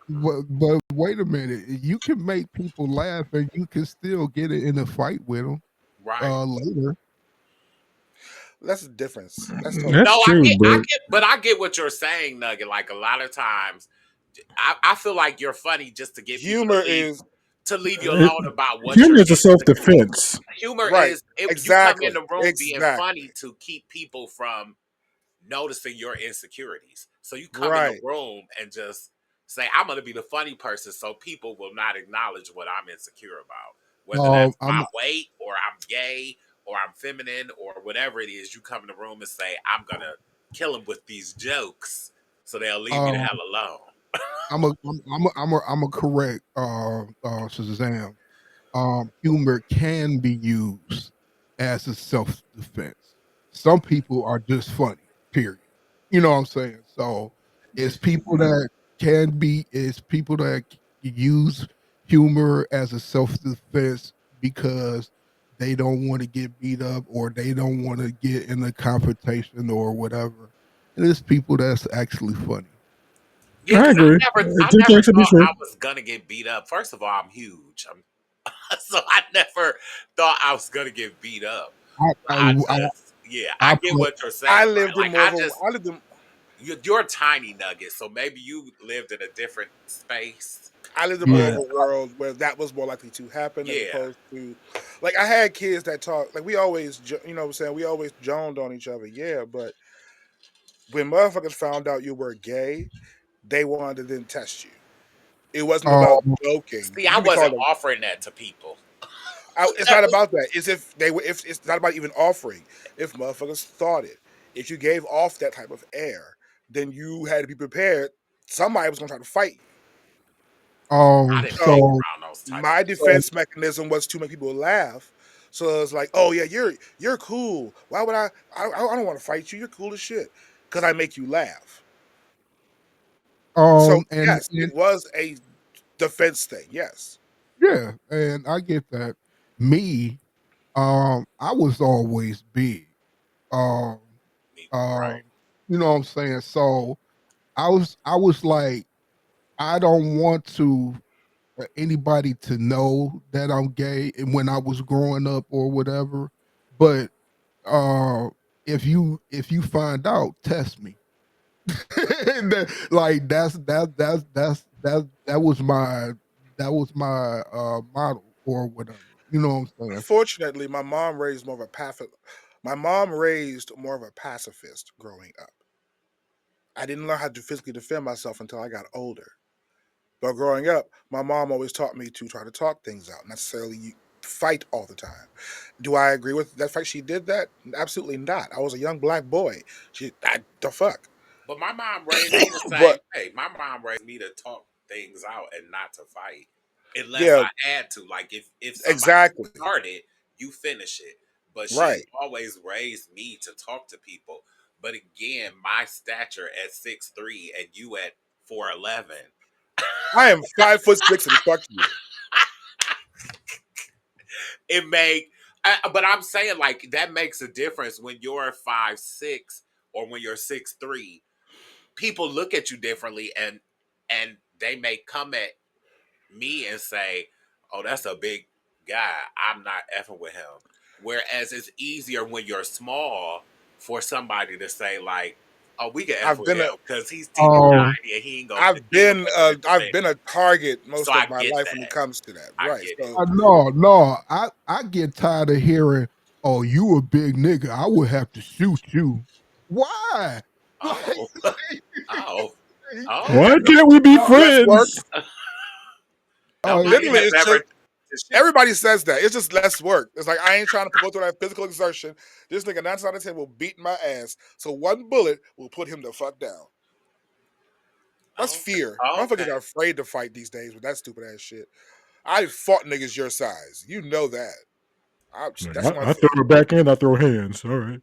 wait a minute. You can make people laugh and you can still get it in a fight with them Right. later. That's the difference. That's totally No, That's different. true, I but get, but I get what you're saying, Nugget. Like a lot of times, I feel like you're funny just to get people Humor is to leave you it, alone about what you're humor is a self insecure. defense. Humor right. is if you come in Exactly. the room being Exactly. funny to keep people from noticing your insecurities. So you come in the Right. room and just say, I'm going to be the funny person so people will not acknowledge what I'm insecure about. Whether that's I'm my weight or I'm gay or I'm feminine or whatever it is, you come in the room and say, I'm going to kill them with these jokes so they'll leave me the um hell alone. I'm a correct Shazam. Humor can be used as a self defense. Some people are just funny, period. You know what I'm saying? So it's people that it's people that use humor as a self defense because they don't want to get beat up or they don't want to get in a confrontation or whatever. And it's people that's actually funny. Yeah, I because agree. I Two never things to be thought true. I was gonna get beat up. First of all, I'm huge. So I never thought I was gonna get beat up. I But I I I, just, yeah, I I get play, what you're I saying, lived right? in Like more of a. I lived in. you're a tiny nugget, so maybe you lived in a different space. I lived in more of But yeah. a world where that was more likely to happen as yeah, opposed to, like, I had kids that talk like we always, you know what I'm saying, we always joned on each other, yeah, but when motherfuckers found out you were gay, they wanted to then test you. It wasn't about Um, joking. see, I You be wasn't called a. offering that to people. It's That not was about that. It's if they were. If it's not about even offering. If motherfuckers thought it, if you gave off that type of air, then you had to be prepared. Somebody was gonna try to fight you. I didn't hang So so around those type of my so defense mechanism was to make people laugh. So it's like, oh yeah, you're cool. Why would I don't want to fight you. You're cool as shit because I make you laugh. So yes, and it was a defense thing. Yes. yeah, and I get that. Me, I was always big. Um, right. um, you know what I'm saying? So I was like, I don't want to anybody to know that I'm gay and when I was growing up or whatever. But uh if you find out, test me. Like that was my model or whatever. You know what I'm saying? Unfortunately, my mom raised more of a My mom raised more of a pacifist growing up. I didn't learn how to physically defend myself until I got older. But growing up, my mom always taught me to try to talk things out, not necessarily fight all the time. Do I agree with that fact she did that? Absolutely not. I was a young black boy. The fuck. But my mom raised me the same But way. My mom raised me to talk things out and not to fight, unless yeah, I had to. Like if somebody exactly. started, you finish it. But she Right. always raised me to talk to people. But again, my stature at 6'3" and you at 4'11", I am 5'6" and fuck you. it make. But I'm saying like that makes a difference when you're 5'6" or when you're 6'3". People look at you differently and they may come at me and say, "Oh, that's a big guy. I'm not effing with him." Whereas it's easier when you're small for somebody to say like, "Oh, we can F I've with been him a because he's teeny Oh, tiny and he ain't gonna put nothing in the I've sand." been a target So most I of my get life when it that. comes to that. I Right. get it. So no. I get tired of hearing, "Oh, you a big nigga. I would have to shoot you." Why? Oh, oh, oh. Why can't we be less work. friends? Nobody Literally, has it's ever. just everybody says that. It's just less work. It's like I ain't trying to go through that physical exertion. This nigga 9 out of 10 will beat my ass. So one bullet will put him the fuck down. That's Okay. fear. Motherfuckers Okay. are afraid to fight these days with that stupid ass shit. I fought niggas your size. You know that. Like, That's my I throw fear. it back in. I throw hands. All right.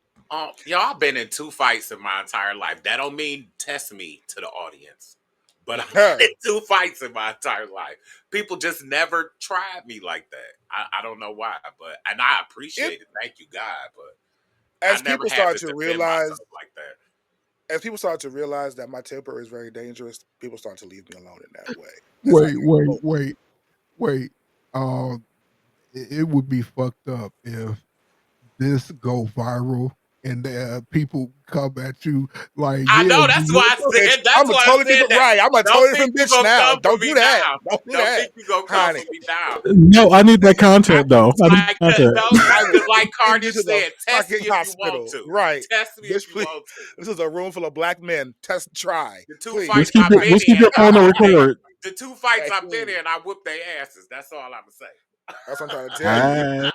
Y'all I've been in 2 fights in my entire life. That don't mean test me to the audience, but I've been in 2 fights in my entire life. People just never tried me like that. I don't know why, but and I it appreciate it. Thank you, God, but I as never people had start to to defend realize myself like that. as people start to realize that my temper is very dangerous, people start to leave me alone in that way. As I Wait, get wait, older. wait, wait. Um, it would be fucked up if this go viral and people come at you like, I yeah, know that's why I Bitch, said that's I'm a why I totally said different that. right. I'm a Don't totally think different you bitch gonna now. come for Don't do me that. now. Don't do Don't that, think you gonna come honey. for me now. No, I need that content though. I need Like content. no, I will like send you Cardiff to the said, test fucking me if you want hospital. to. Right. Test me if Bitch, you please. want to. This is a room full of black men. Try. The two Please. fights Just keep I've it. been Just keep in, your I phone on whooped they. record. The 2 fights I've been Please. in, I whooped their asses. That's all I'm gonna say. That's what I'm trying to tell you. Alright.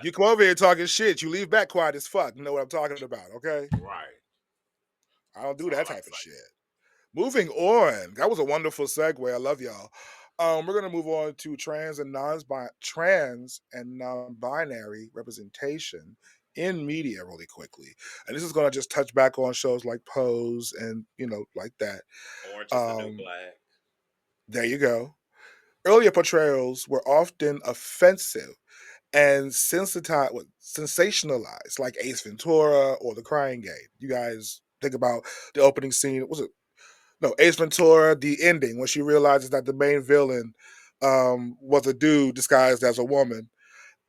You come over here talking shit. You leave back quiet as fuck. You know what I'm talking about, okay? Right. I don't That's do that all I'm type of shit. saying. Moving on. That was a wonderful segue. I love y'all. We're gonna move on to trans and non-binary representation in media really quickly. And this is gonna just touch back on shows like Pose and like that. Orange is the new Um, black. there you go. Earlier portrayals were often offensive and sensationalized, like Ace Ventura or The Crying Game. You guys think about the opening scene. Was it no Ace Ventura? The ending when she realizes that the main villain was a dude disguised as a woman,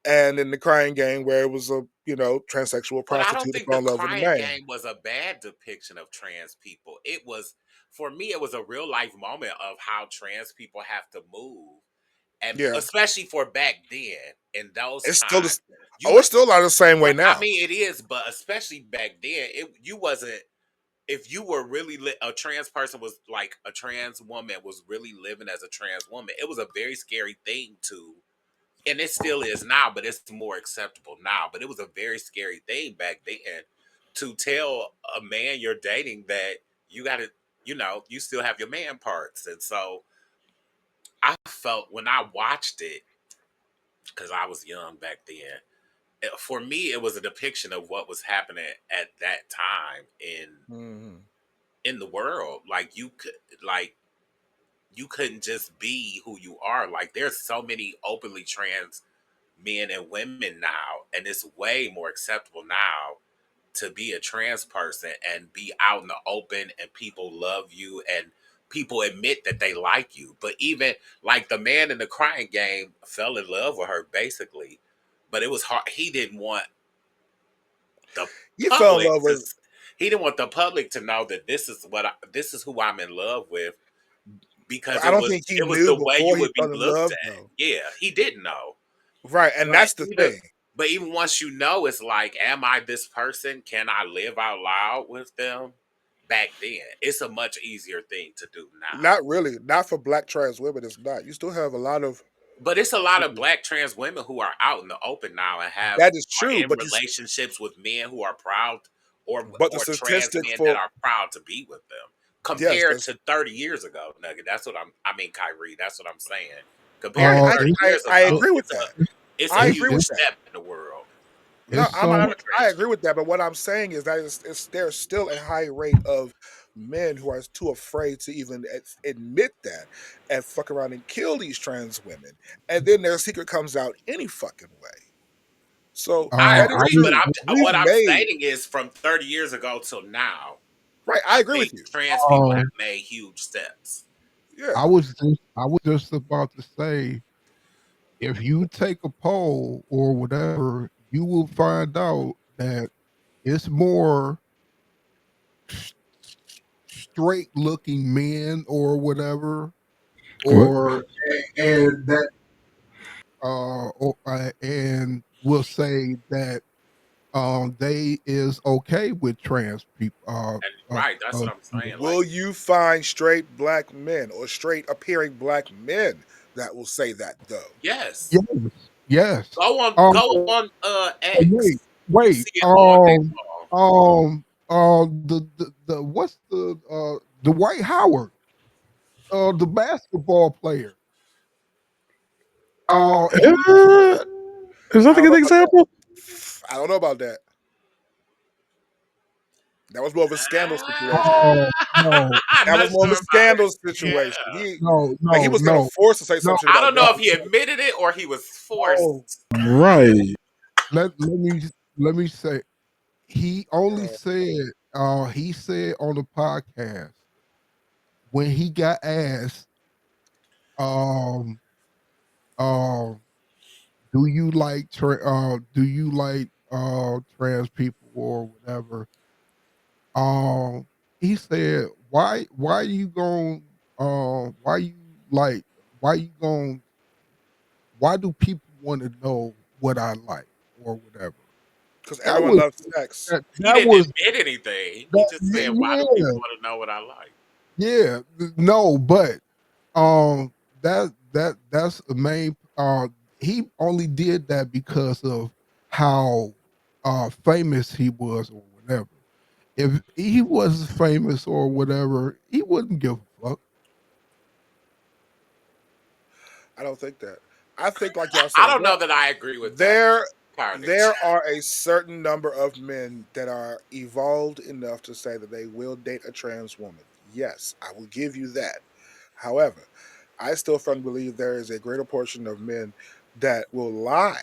and in The Crying Game where it was a transsexual But I don't prostitute who think fell the in love with a Crying man. Game was a bad depiction of trans people. It was, for me, it was a real life moment of how trans people have to move, and Yeah, especially for back then in those it's still times, this. you Oh, it's still a lot of the same way right. I now. mean, it is, but especially back then, you wasn't. If you were really a trans person was like a trans woman was really living as a trans woman, it was a very scary thing to, and it still is now, but it's more acceptable now. But it was a very scary thing back then to tell a man you're dating that you got to, you still have your man parts. And so I felt when I watched it, because I was young back then, for me, it was a depiction of what was happening at that time Mhm. in the world. Like you couldn't just be who you are. Like there's so many openly trans men and women now, and it's way more acceptable now to be a trans person and be out in the open and people love you and people admit that they like you. But even like the man in The Crying Game fell in love with her basically, but it was hard. He didn't want the You fell in public love to. with. He didn't want the public to know that this is who I'm in love with because I don't think he it was knew the way before you he would be fell in looked love, at. though. Yeah, he didn't know. Right, and But that's the even thing. but even once you know, it's like, am I this person? Can I live out loud with them? Back then, it's a much easier thing to do now. Not really. Not for black trans women. It's not. You still have a lot of. But it's a lot of black trans women who are out in the open now and That is are true, in but relationships with men who are proud but the or trans statistic men that for are proud to be with them yes, compared that's to 30 years ago, Nugget. That's what I mean, Kyrie, that's what I'm saying. Compared right. to Uh, 30 it, years I ago, agree with that. it's a I it, agree huge with it's that. step in the world No, it's some for I trans agree people. with that. But what I'm saying is that there's still a high rate of men who are too afraid to even admit that and fuck around and kill these trans women, and then their secret comes out any fucking way. So I that is agree, but true. what We've I'm made stating is from 30 years ago till now, right. I I agree with think you. trans people um have made huge steps. Yeah. I was just about to say, if you take a poll or whatever, you will find out that it's more straight looking men or whatever, What? or and that and will say that they is okay with trans people. And right, that's what I'm saying. Like, Will you find straight black men or straight appearing black men that will say that though? yes, Yes, yes. go on Wait, X. You wait. see it all day long. The what's the White Howard, the basketball player. He Is that I a don't good know about that. example? I don't know about that. That was more of a scandal situation. I'm That not was more of sure a about it. scandal Yeah. situation. He no, like he no, was kind of no, forced to say some no, shit I about don't know if basketball. he admitted it or he was no. forced. Right. Let me say, he only said he said on the podcast when he got asked, um um do you like trans people or whatever, um he said, why you going why you like why you going why do people want to know what I like or whatever. Because That everyone was loves sex. He that didn't was admit anything. He that just said, "Why do people yeah, want to know what I like?" yeah, no, but um that's the main he only did that because of how famous he was or whatever. If he wasn't famous or whatever, he wouldn't give a fuck. I don't think that. I think, like y'all I said, don't know that I agree with that there carnage. there are a certain number of men that are evolved enough to say that they will date a trans woman. Yes, I will give you that. However, I still firmly believe there is a greater portion of men that will lie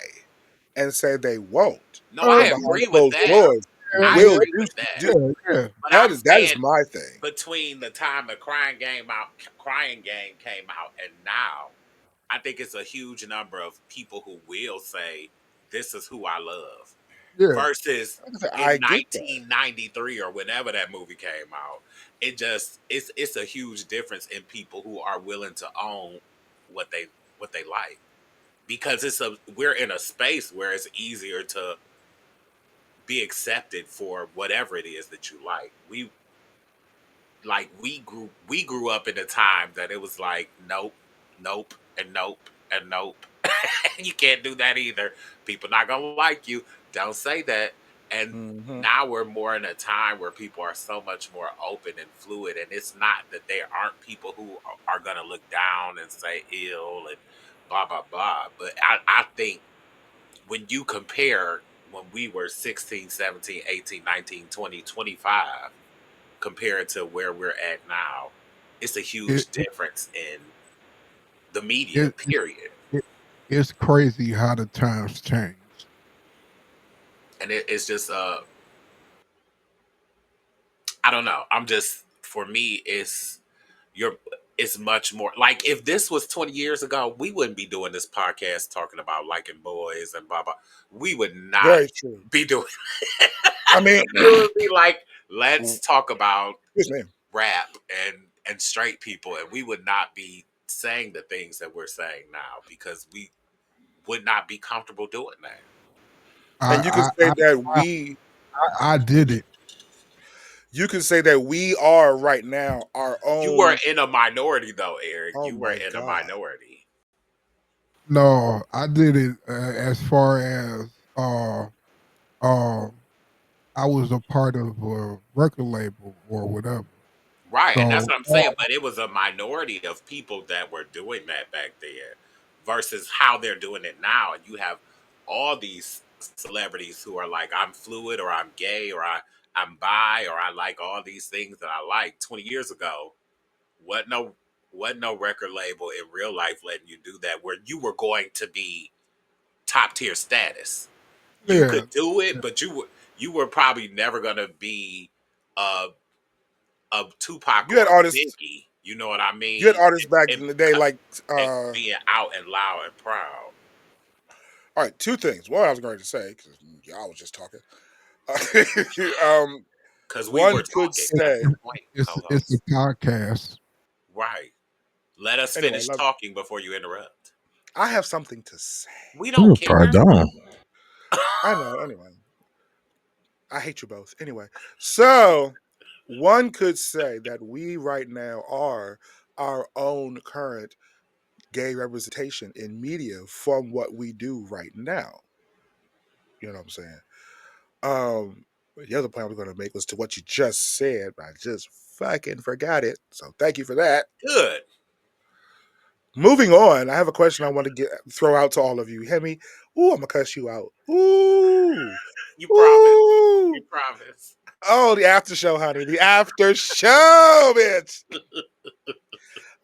and say they won't, No, Uh, I but behind agree with closed that. doors I will agree with that. do. yeah. But That I'm is saying my thing. between the time the Crying Game came out, and now, I think it's a huge number of people who will say, "This is who I love," Yeah. versus Like I said, I in get that. 1993 or whenever that movie came out. It's a huge difference in people who are willing to own what they like, because we're in a space where it's easier to be accepted for whatever it is that you like. We grew up in a time that it was like nope, nope, and nope, and nope. You can't do that either. People not gonna like you. Don't say that. And Mhm. now we're more in a time where people are so much more open and fluid, and it's not that there aren't people who are gonna look down and say ill and blah blah blah. But I think when you compare when we were 16, 17, 18, 19, 20, 25, compared to where we're at now, it's a It huge it, difference in the media, it, period. it it's crazy how the times change. And it's just I don't know. I'm just for me you're it's much more like if this was 20 years ago, we wouldn't be doing this podcast talking about liking boys and blah blah. We would not Very true. be doing I mean, it would be like, let's talk about yes, ma'am. rap and straight people, and we would not be saying the things that we're saying now because we would not be comfortable doing that. And you can I say I that I, we I did it. you can say that we are right now our You were own. in a minority though, Eric. Oh You were my in a god. minority. No, I did it as far as uh I was a part of a record label or whatever. Right, and that's So what I'm saying. But it was a minority of people that were doing that back then versus how they're doing it now. And you have all these celebrities who are like, I'm fluid or I'm gay or I'm bi or I like all these things that I like. 20 years ago, what no what no record label in real life letting you do that where you were going to be top tier status. You yeah, could do it, but you were probably never gonna be uh, a Tupac You had or a artists Biggie. You know what I You had mean? artists back And, in the day like and being out and loud and proud. all right, two things. One I was going to say because y'all was just talking. Because we One were could talking. That's say the point, It's co-host. a podcast. Right. Let us anyway. finish talking before you interrupt. I have something to say. We don't care. I know. Anyway, I hate you both. Anyway, so one could say that we right now are our own current gay representation in media from what we do right now. You know what I'm saying? The other point I was going to make was to what you just said, but I just fucking forgot it. So thank you for that. Good. Moving on, I have a question I want to throw out to all of you. Hear me? Ooh, I'm gonna cuss you out. Ooh, You promise. You ooh. promise. Oh, the after show, honey. The after show, bitch.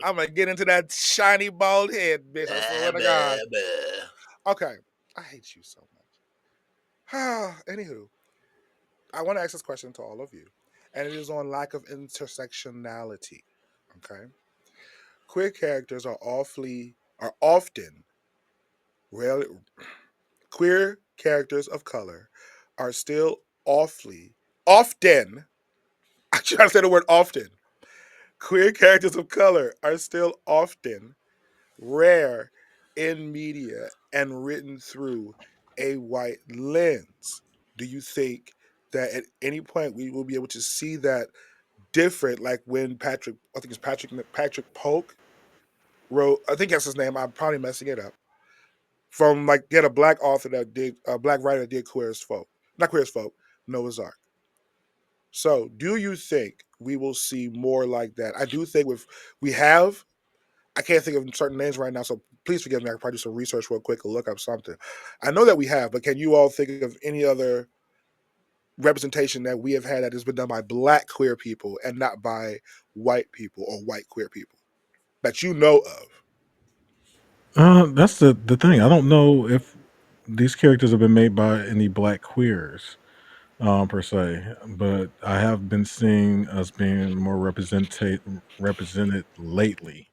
I'm gonna get into that shiny bald head, bitch. I swear to God. Okay, I hate you so much. Anywho, I want to ask this question to all of you, and it is on lack of intersectionality. Okay, queer characters are often rarely queer characters of color are still often. I try to say the word often. Queer characters of color are still often rare in media and written through a white lens. Do you think that at any point we will be able to see that different, like when I think it's Patrick Polk wrote, I think that's his name, I'm probably messing it up, from like, get a black author that did, a black writer that did Queer as Folk, not Queer as Folk, Noah's Ark. So do you think we will see more like that? I do think we have, I can't think of certain names right now, so please forgive me. I can probably do some research real quick or look up something. I know that we have, but can you all think of any other representation that we have had that has been done by black queer people and not by white people or white queer people that you know of? That's the thing. I don't know if these characters have been made by any black queers, per se, but I have been seeing us being more represented lately,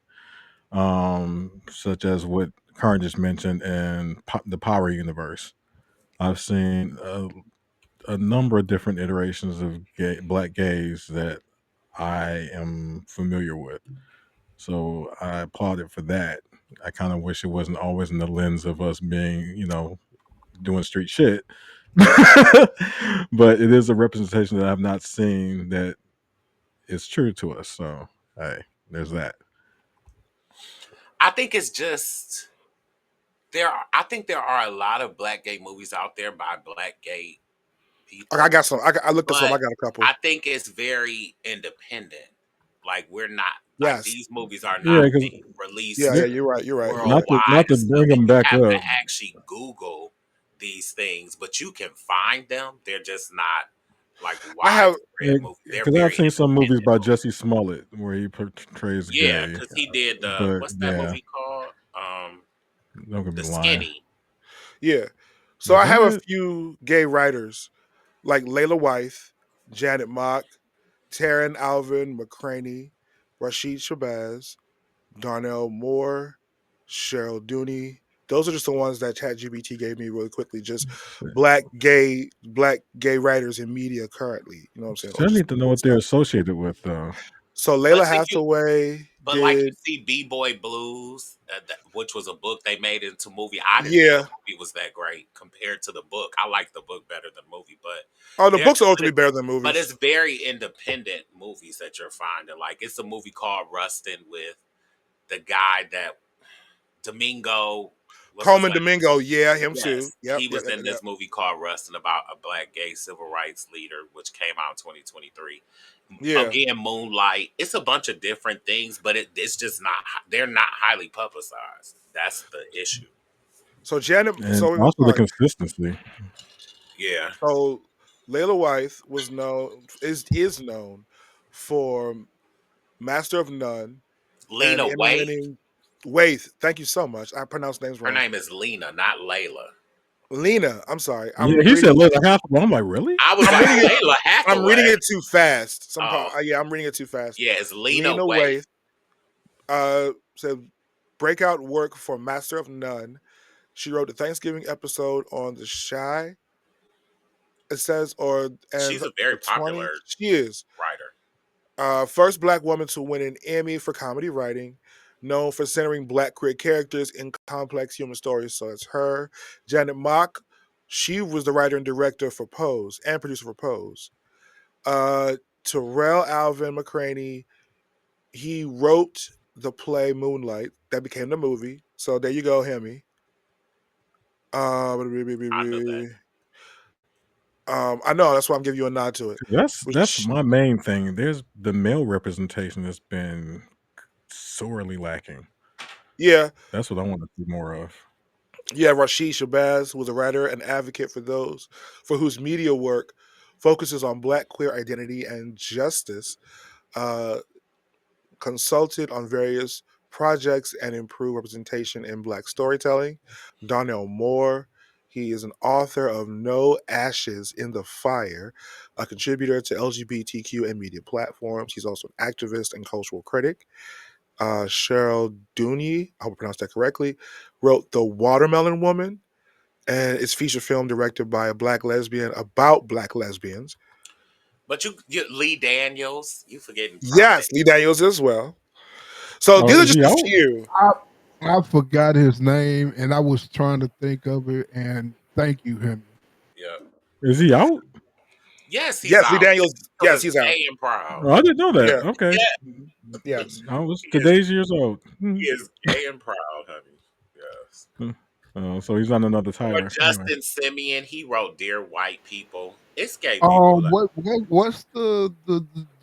such as what Karen just mentioned in the Power universe. I've seen a number of different iterations of black gays that I am familiar with. So I applaud it for that. I kind of wish it wasn't always in the lens of us being, doing street shit. But it is a representation that I've not seen that is true to us. So, hey, there's that. I think it's just I think there are a lot of black gay movies out there by black gay Okay, I people, got some. I looked this up. but I got a couple. I think it's very independent. Like we're not like Yes. these movies are Yeah, not because being released Yeah, you're right. You're right. You're right. worldwide not to and stuff, bring and them you back have to up. actually Google these things, but you can find them. They're just not like I have. widespread movies. They're Because I've very seen some movies independent by movies. Jesse Smollett where he portrays Yeah, gay, because he did but what's that yeah, movie called? don't get me The lying. Skinny. Yeah. So Was I that have a it? few gay writers like Layla Wythe, Janet Mock, Taryn Alvin McCraney, Rashid Shabazz, Darnell Moore, Cheryl Dooney. Those are just the ones that ChatGPT gave me really quickly. Just black gay writers in media currently. You know what I'm saying? See, Or I just need to know doing what they're stuff. associated with, though. So But Layla see, Hathaway but like you did. see, B Boy Blues, which was a book they made into movie. I didn't think the Yeah. movie was that great compared to the book. I like the book better than the movie, but Oh, the they're books are but, ultimately better than but movies. it's very independent movies that you're finding. Like it's a movie called Rustin with the guy that Domingo. What's his Coleman last? Domingo, yeah, him too. Yes, Yep, he yep, was yep, in yep. this movie called Rustin about a black gay civil rights leader, which came out in 2023. Yeah. Again, Moonlight. It's a bunch of different things, but it's just not. They're not highly publicized. That's the issue. So Janet, And so also all the right. consistency. Yeah, So Layla Wythe is known for Master of None and Lena Waithe. Emmy-winning Waithe. Thank you so much. I pronounced names Her wrong. name is Lena, not Layla. Lena. I'm sorry. Yeah, he said Little Hathaway. I'm like, really? I was I'm like reading it. Layla I'm reading Hathaway. it too fast. Oh, Yeah, I'm reading it too fast. yeah, it's Lena Lena Waithe. Waithe. Said breakout work for Master of None. She wrote the Thanksgiving episode on The Shy. It says, or and She's a very the popular 20. She is writer. first Black woman to win an Emmy for comedy writing, known for centering Black queer characters in complex human stories. So it's her. Janet Mock. She was the writer and director for Pose and producer for Pose. Uh, Terrell Alvin McCraney. He wrote the play Moonlight that became the movie. So there you go, Hemi. Uh, I knew that. I know that's why I'm giving you a nod to it. That's my main thing. There's the male representation has been sorely lacking. Yeah, That's what I want to see more of. yeah. Rashid Shabazz was a writer and advocate for those for whose media work focuses on Black queer identity and justice. Uh, Consulted on various projects and improved representation in Black storytelling. Donnell Moore. He is an author of No Ashes in the Fire, a contributor to LGBTQ and media platforms. He's also an activist and cultural critic. Cheryl Dooney, I hope I pronounced that correctly, wrote The Watermelon Woman, and it's feature film directed by a Black lesbian about Black lesbians. But you Lee Daniels, you forgetting Yes, Prophet. Lee Daniels as well. So Oh, these are is just he a out? few. I forgot his name, and I was trying to think of it. And thank you, Hemi. Yeah. Is he out? Yes, he's Yes, Lee out. Daniels. Because Yes, it's he's out. gay and proud. Oh, I didn't know that. Yeah. Okay. Yeah, Yes. I was he is today's years old. he is gay and proud, honey. Yes. So he's on another Or Tyler. Anyway. Justin Simeon, he wrote Dear White People. It's gay people. Like, What's the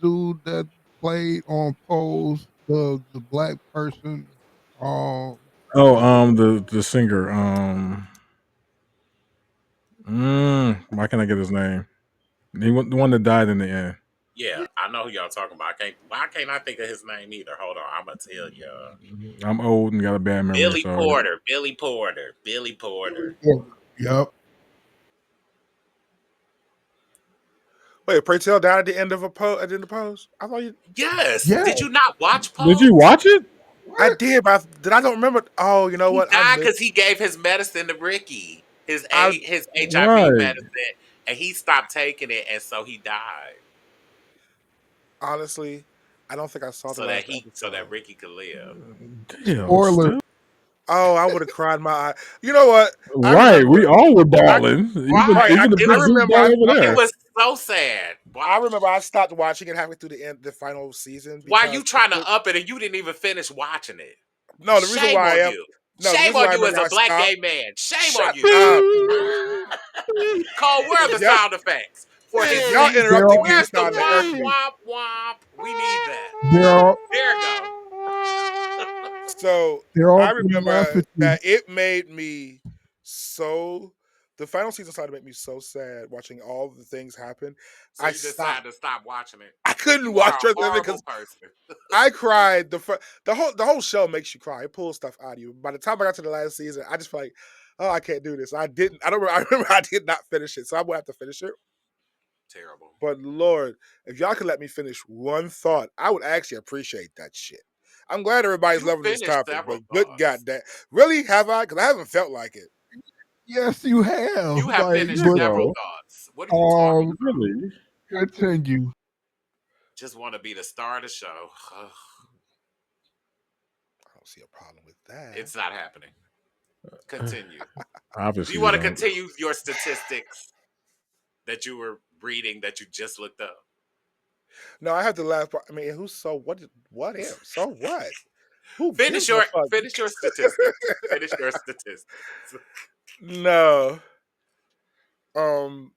dude that played on Pose, the black person? Um, Oh, the singer. Why can't I get his name? The one that died in the end. yeah, I know who y'all talking about. Why can't I think of his name either? Hold on, I'm gonna tell you. I'm old and got a bad memory, Billy so Porter. Billy Porter. Billy Porter. Yep. Wait, Pray Tell died at the end of at the end of Pose. I thought you. Yes. Yeah. Did you not watch did you Pose? watch it? I did, but I don't remember. Oh, you know He what? I died missed. because he gave his medicine to Ricky, I his HIV Right. medicine, and he stopped taking it, and so he died, honestly, I don't think I saw the last so that episode. Ricky could live. Damn. Spoiler. Still. Oh, I would have cried my eye. You know what? I Right. We remember. all were I balling. Even Right? right. even the I big Zeus remember. guy over It there. was so sad. Why? I remember. I stopped watching it halfway through the final season Why you because I trying to could. up it and you didn't even finish watching it? No, the reason Shame why I on am. you. No, the Shame reason why on I you remember as a I black stopped. gay man. Shame on Shut you. up. Cole, where are the If y'all sound effects for his y'all season? There interrupting me, are Where's it's the starting to irk womp me. womp womp? We need that. there are There you go. So there are I gonna laugh remember at you. that it made me so. The final season started to make me so sad watching all the things happen. So I you stopped. decided to stop watching it. I couldn't You are watch a the rest of it horrible because person. I cried. The whole show makes you cry. It pulls stuff out of you. By the time I got to the last season, I just felt like, oh, I can't do this. I didn't. I don't. I remember I did not finish it, so I'm gonna have to finish it. Terrible. But Lord, if y'all could let me finish one thought, I would actually appreciate that shit. I'm glad everybody's You loving this finished topic, several but good thoughts. goddamn, really have I? Because I haven't felt like it. Yes, you You have. have Like, finished but several Nigga. thoughts. What are you talking about? Really? continue. Just want to be the star of the show. Ugh, I don't see a problem with that. it's not happening. Continue. Do Obviously you you want to don't. continue your statistics that you were reading that you just looked up? No, I have to laugh. I mean, who's so what? What if? So what? Who Finish gives a your fuck? finish your statistics. Finish your statistics. No. Um.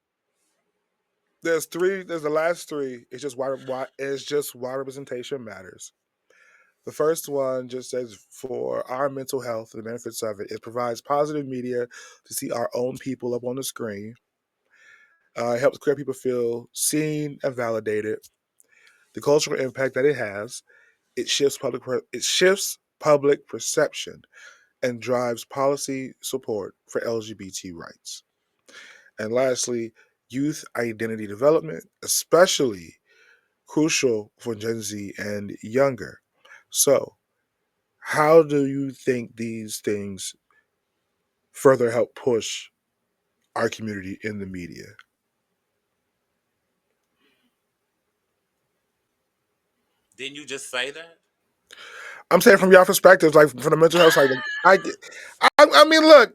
There's three. There's the last three. It's just why. It's just why representation matters. The first one just says for our mental health, the benefits of it. It provides positive media to see our own people up on the screen. It helps queer people feel seen and validated. The cultural impact that it has, it shifts public perception and drives policy support for LGBT rights. And lastly, youth identity development, especially crucial for Gen Z and younger. So, How do you think these things further help push our community in the media? Didn't you just say that? I'm saying from your perspective, like from the mental health side. I mean, look,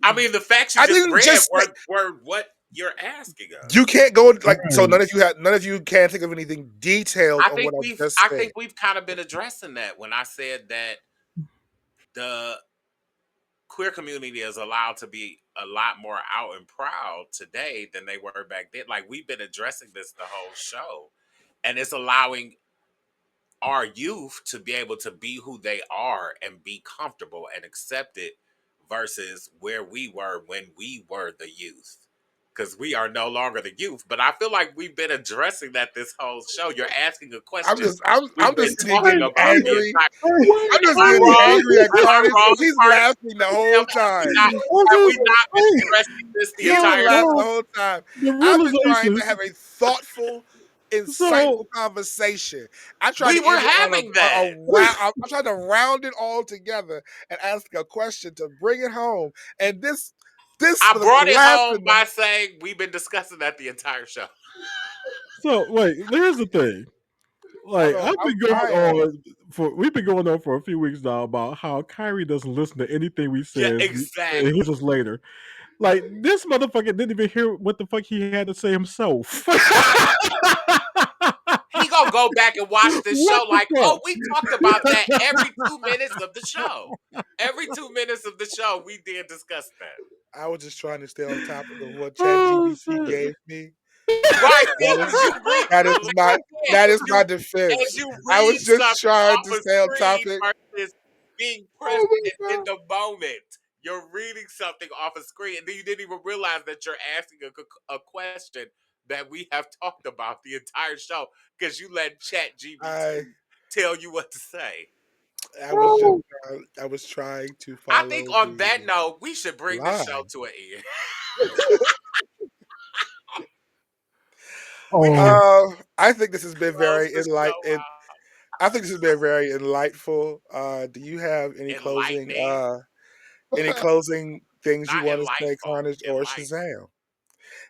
I mean, the facts you I just didn't read just say were what you're asking you us. can't go like so. Right. None of you can think of anything detailed on what I just I said. think we've kind of been addressing that when I said that the queer community is allowed to be a lot more out and proud today than they were back then. Like we've been addressing this the whole show, and it's allowing our youth to be able to be who they are and be comfortable and accepted versus where we were when we were the youth. Because we are no longer the youth. But I feel like we've been addressing that this whole show. You're asking a question I'm we've been just sitting here talking getting about the angry. entire. I'm Am just I getting wrong? angry at Am I Carnage wrong, because he's Carter? laughing the whole time. Have we not been addressing this the He was entire laughing the show? whole time. The I've been trying to realization. have a thoughtful, insightful So conversation. I tried We to were end it on having a that. round. I tried to round it all together and ask a question to bring it home. And this I for the brought it last home in by the saying we've been discussing that the entire show. so wait, here's the thing. I Like know I've I'm been going trying. on for we've been going on for a few weeks now about how Kyrie doesn't listen to anything we Yeah, says and he exactly. just later. Like this motherfucker didn't even hear what the fuck he had to say himself. He gonna go back and watch this What show the like, oh, we talked about that every 2 minutes of the show. Every 2 minutes of the show, we did discuss that. I was just trying to stay on topic of what Oh ChatGPT shit. gave me. Right, see, That is because you read that is like my again, that is my defense. as you I read was just something trying off to a stay on screen topic. versus being present Oh my in god. the moment. You're reading something off a screen, and then you didn't even realize that you're asking a question that we have talked about the entire show because you let Chat I GBT tell you what to say. I was just I was trying to I think follow on the that note, we should bring this show line. to an end. We can Oh, I think this has been close very the show out. I think this has been very enlightfful. Do you have Enlightening, any closing things you not want to say, enlightful, Carnage or enlightening. Shazam?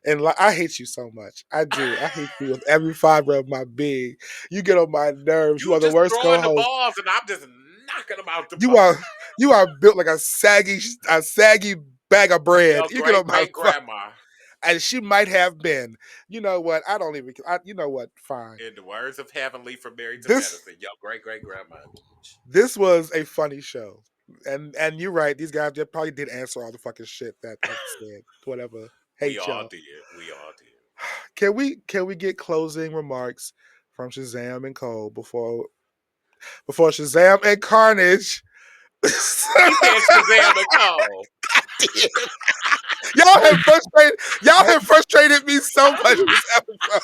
And I hate you so much. I do. I hate you with every fiber of my being. You get on my nerves. You You are the just worst throwing the co-host. balls, and I'm just knocking them out the You park. are you are built like a saggy bag of bread. Your You get great on my great grandma. and she might have been. You know what? I don't even. You know what? Fine. In the words of Heavenly from Married to This Medicine, your great great grandma. this was a funny show, and you're right. These guys just probably did answer all the fucking shit that I said. Whatever. We Hate all y'all. did. We all did. Can we get closing remarks from Shazam and Cole before Shazam and Carnage? He said Shazam and Cole. Y'all have frustrated me so much this episode.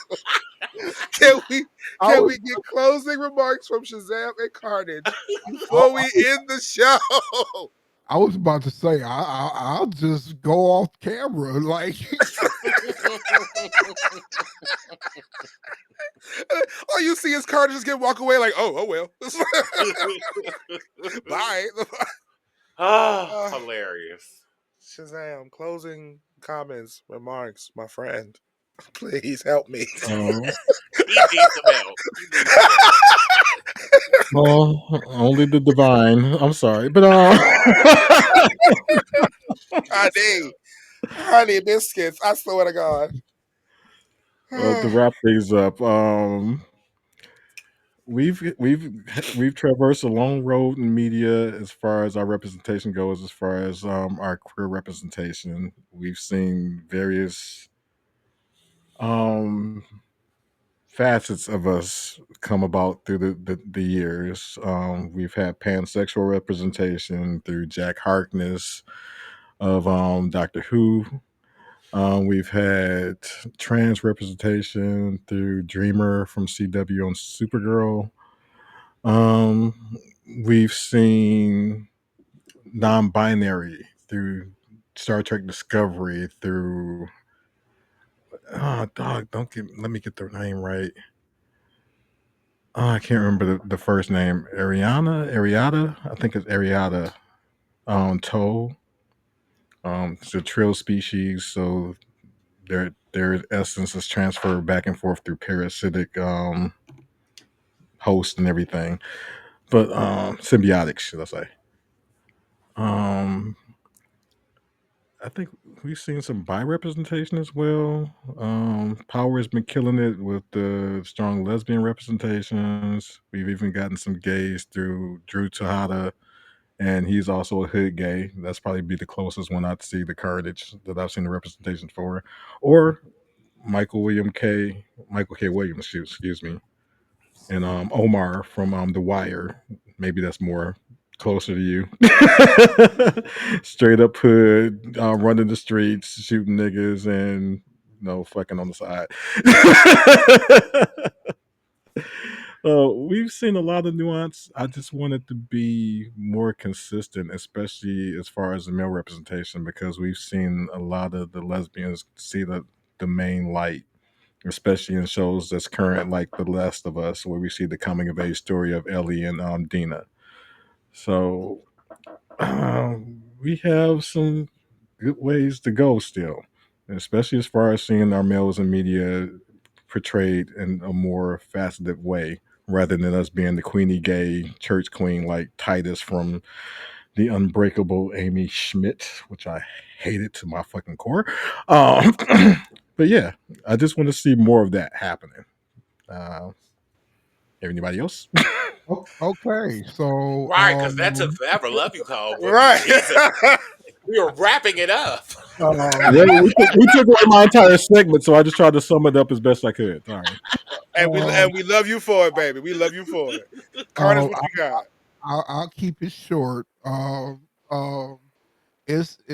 Can we I can was we get closing remarks from Shazam and Carnage I, before we end the show? I was about to say I'll just go off camera like All you see is Carnage just get walk away like, oh well. Bye. Ah, Uh, hilarious. Shazam, closing comments, remarks, my friend. Please help me. oh. He needs some help. He needs some help. Well, only the divine. I'm sorry, but He needs some honey, help. honey biscuits. I swear to God. to wrap things up, we've traversed a long road in media as far as our representation goes, as far as our queer representation. We've seen various um facets of us come about through the years. We've had pansexual representation through Jack Harkness of Doctor Who. We've had trans representation through Dreamer from CW on Supergirl. Um, we've seen non-binary through Star Trek Discovery, through oh dog, don't get let me get the name right. I can't remember the first name. Ariada. I think it's Ariada. Toll. It's a trill species, so their essence is transferred back and forth through parasitic host and everything. But symbiotic, should I say? Um, I think we've seen some bi representation as well. Power has been killing it with the strong lesbian representations. We've even gotten some gays through Drew Tejada, and he's also a hood gay. That's probably be the closest one I'd see the Carnage that I've seen the representation for, or Michael K. Williams, excuse me, and Omar from The Wire. Maybe that's more closer to you. Straight up hood, running the streets, shooting niggas, and fucking on the side. We've seen a lot of nuance. I just wanted to be more consistent, especially as far as the male representation, because we've seen a lot of the lesbians see the main light, especially in shows that's current, like The Last of Us, where we see the coming of age story of Ellie and Dina. So we have some good ways to go still, especially as far as seeing our males in media portrayed in a more faceted way, rather than us being the queenie gay church queen like Titus from the Unbreakable Amy Schmidt, which I hated to my fucking core. Um, but yeah, I just want to see more of that happening. Uh, Anybody else? Okay, so Right, because that took forever. Love you, Cole, but Right. Jesus, we were wrapping it up. Yeah, we took away my entire segment, so I just tried to sum it up as best I could. Sorry. And we love you for it, baby. We love you for it. Carnage, um, what you got? I'll keep it short. It's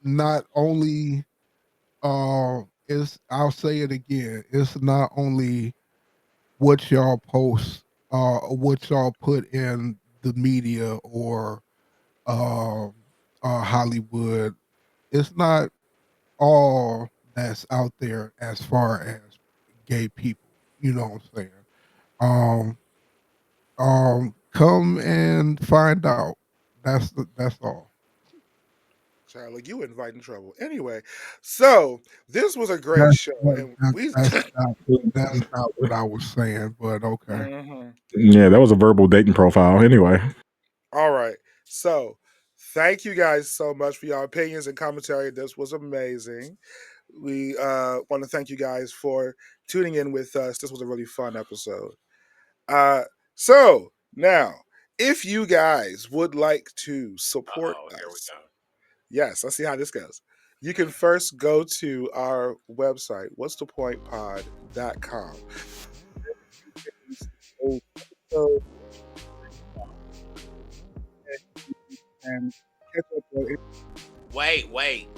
not only it's I'll say it again. It's not only what y'all post, what y'all put in the media or uh, Hollywood. It's not all that's out there as far as gay people. You know what I'm saying? Um, come and find out. That's all. Child, like you inviting trouble. Anyway, so this was a great That's show, what, and that, we. that's not what I was saying, but okay. Mhm. Yeah, that was a verbal dating profile. Anyway. All right. So thank you guys so much for your opinions and commentary. This was amazing. We want to thank you guys for tuning in with us. This was a really fun episode. Uh, so now, if you guys would like to support Oh, here we us, go. yes, let's see how this goes. You can first go to our website, what's the point pod.com. And catch up with Wait.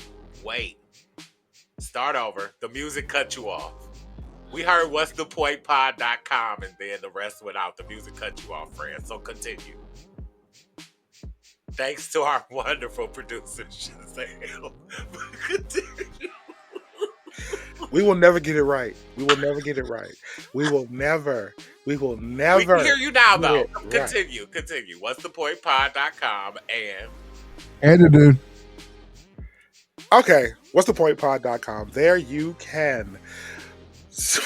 Start over. The music cut you off. We heard what's the point pod.com, and then the rest went out. The music cut you off, friend. So continue. Thanks to our wonderful producer, Shazam. Continue. We will never get it right. We will never get it right. We will never. We will never. We can hear you now, get though. it right. Continue. What's the point pod.com and Edited. Okay, what's the point pod.com. There you can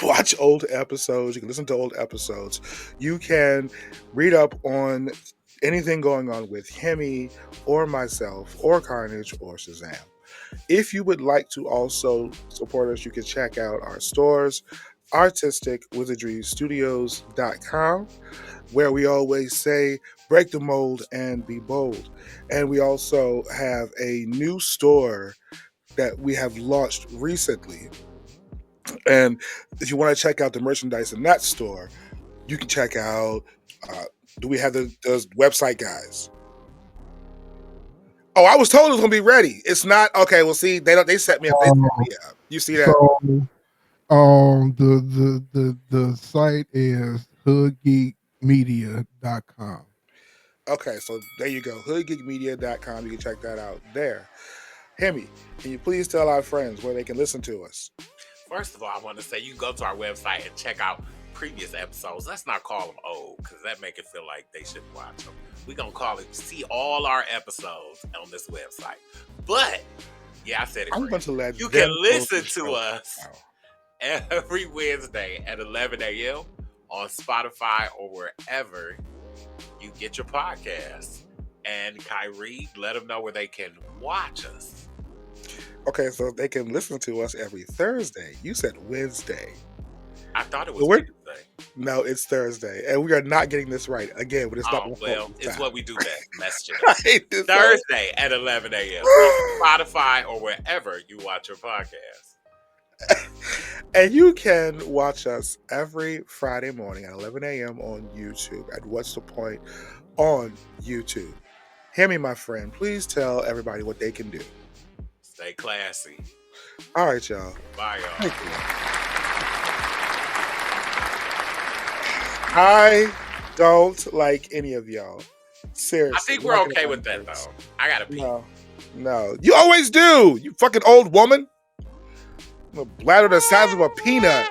watch old episodes. You can listen to old episodes. You can read up on anything going on with Hemi or myself or Carnage or Shazam. If you would like to also support us, you can check out our stores, artisticwizardrystudios.com, where we always say, break the mold and be bold. And we also have a new store that we have launched recently. And if you want to check out the merchandise in that store, you can check out, do we have the website guys? Oh, I was told it was gonna be ready. It's not. Okay, well, see, they set me up. They set me up. You see that? So the site is hoodgeekmedia.com. Okay, so there you go. hoodgeekmedia.com. You can check that out there. Hemi, can you please tell our friends where they can listen to us? First of all, I want to say you can go to our website and check out previous episodes. Let's not call them old because that make it feel like they shouldn't watch them. We're going to call it see all our episodes on this website. But, yeah, I said it. I'm going to let you them can listen close the to show us out. every Wednesday at 11 a.m. on Spotify or wherever you get your podcasts. And Kyrie, let them know where they can watch us. Okay, so they can listen to us every Thursday. You said Wednesday. I thought it was But we're- Wednesday. No, it's Thursday. And we are not getting this right. Again, but it's not my Well, fault this it's time. what we do best. Mess shit I up. hate this Thursday at 11 a.m. on Spotify or wherever you watch your podcast. And you can watch us every Friday morning at 11 a.m. on YouTube at What's the Point on YouTube. Hear me, my friend. Please tell everybody what they can do. Stay classy. All right, y'all. Bye, y'all. Thank you. I don't like any of y'all. Seriously. I think I'm we're not okay gonna with that, this. though. I gotta pee. No. You always do. You fucking old woman. A bladder the size of a peanut.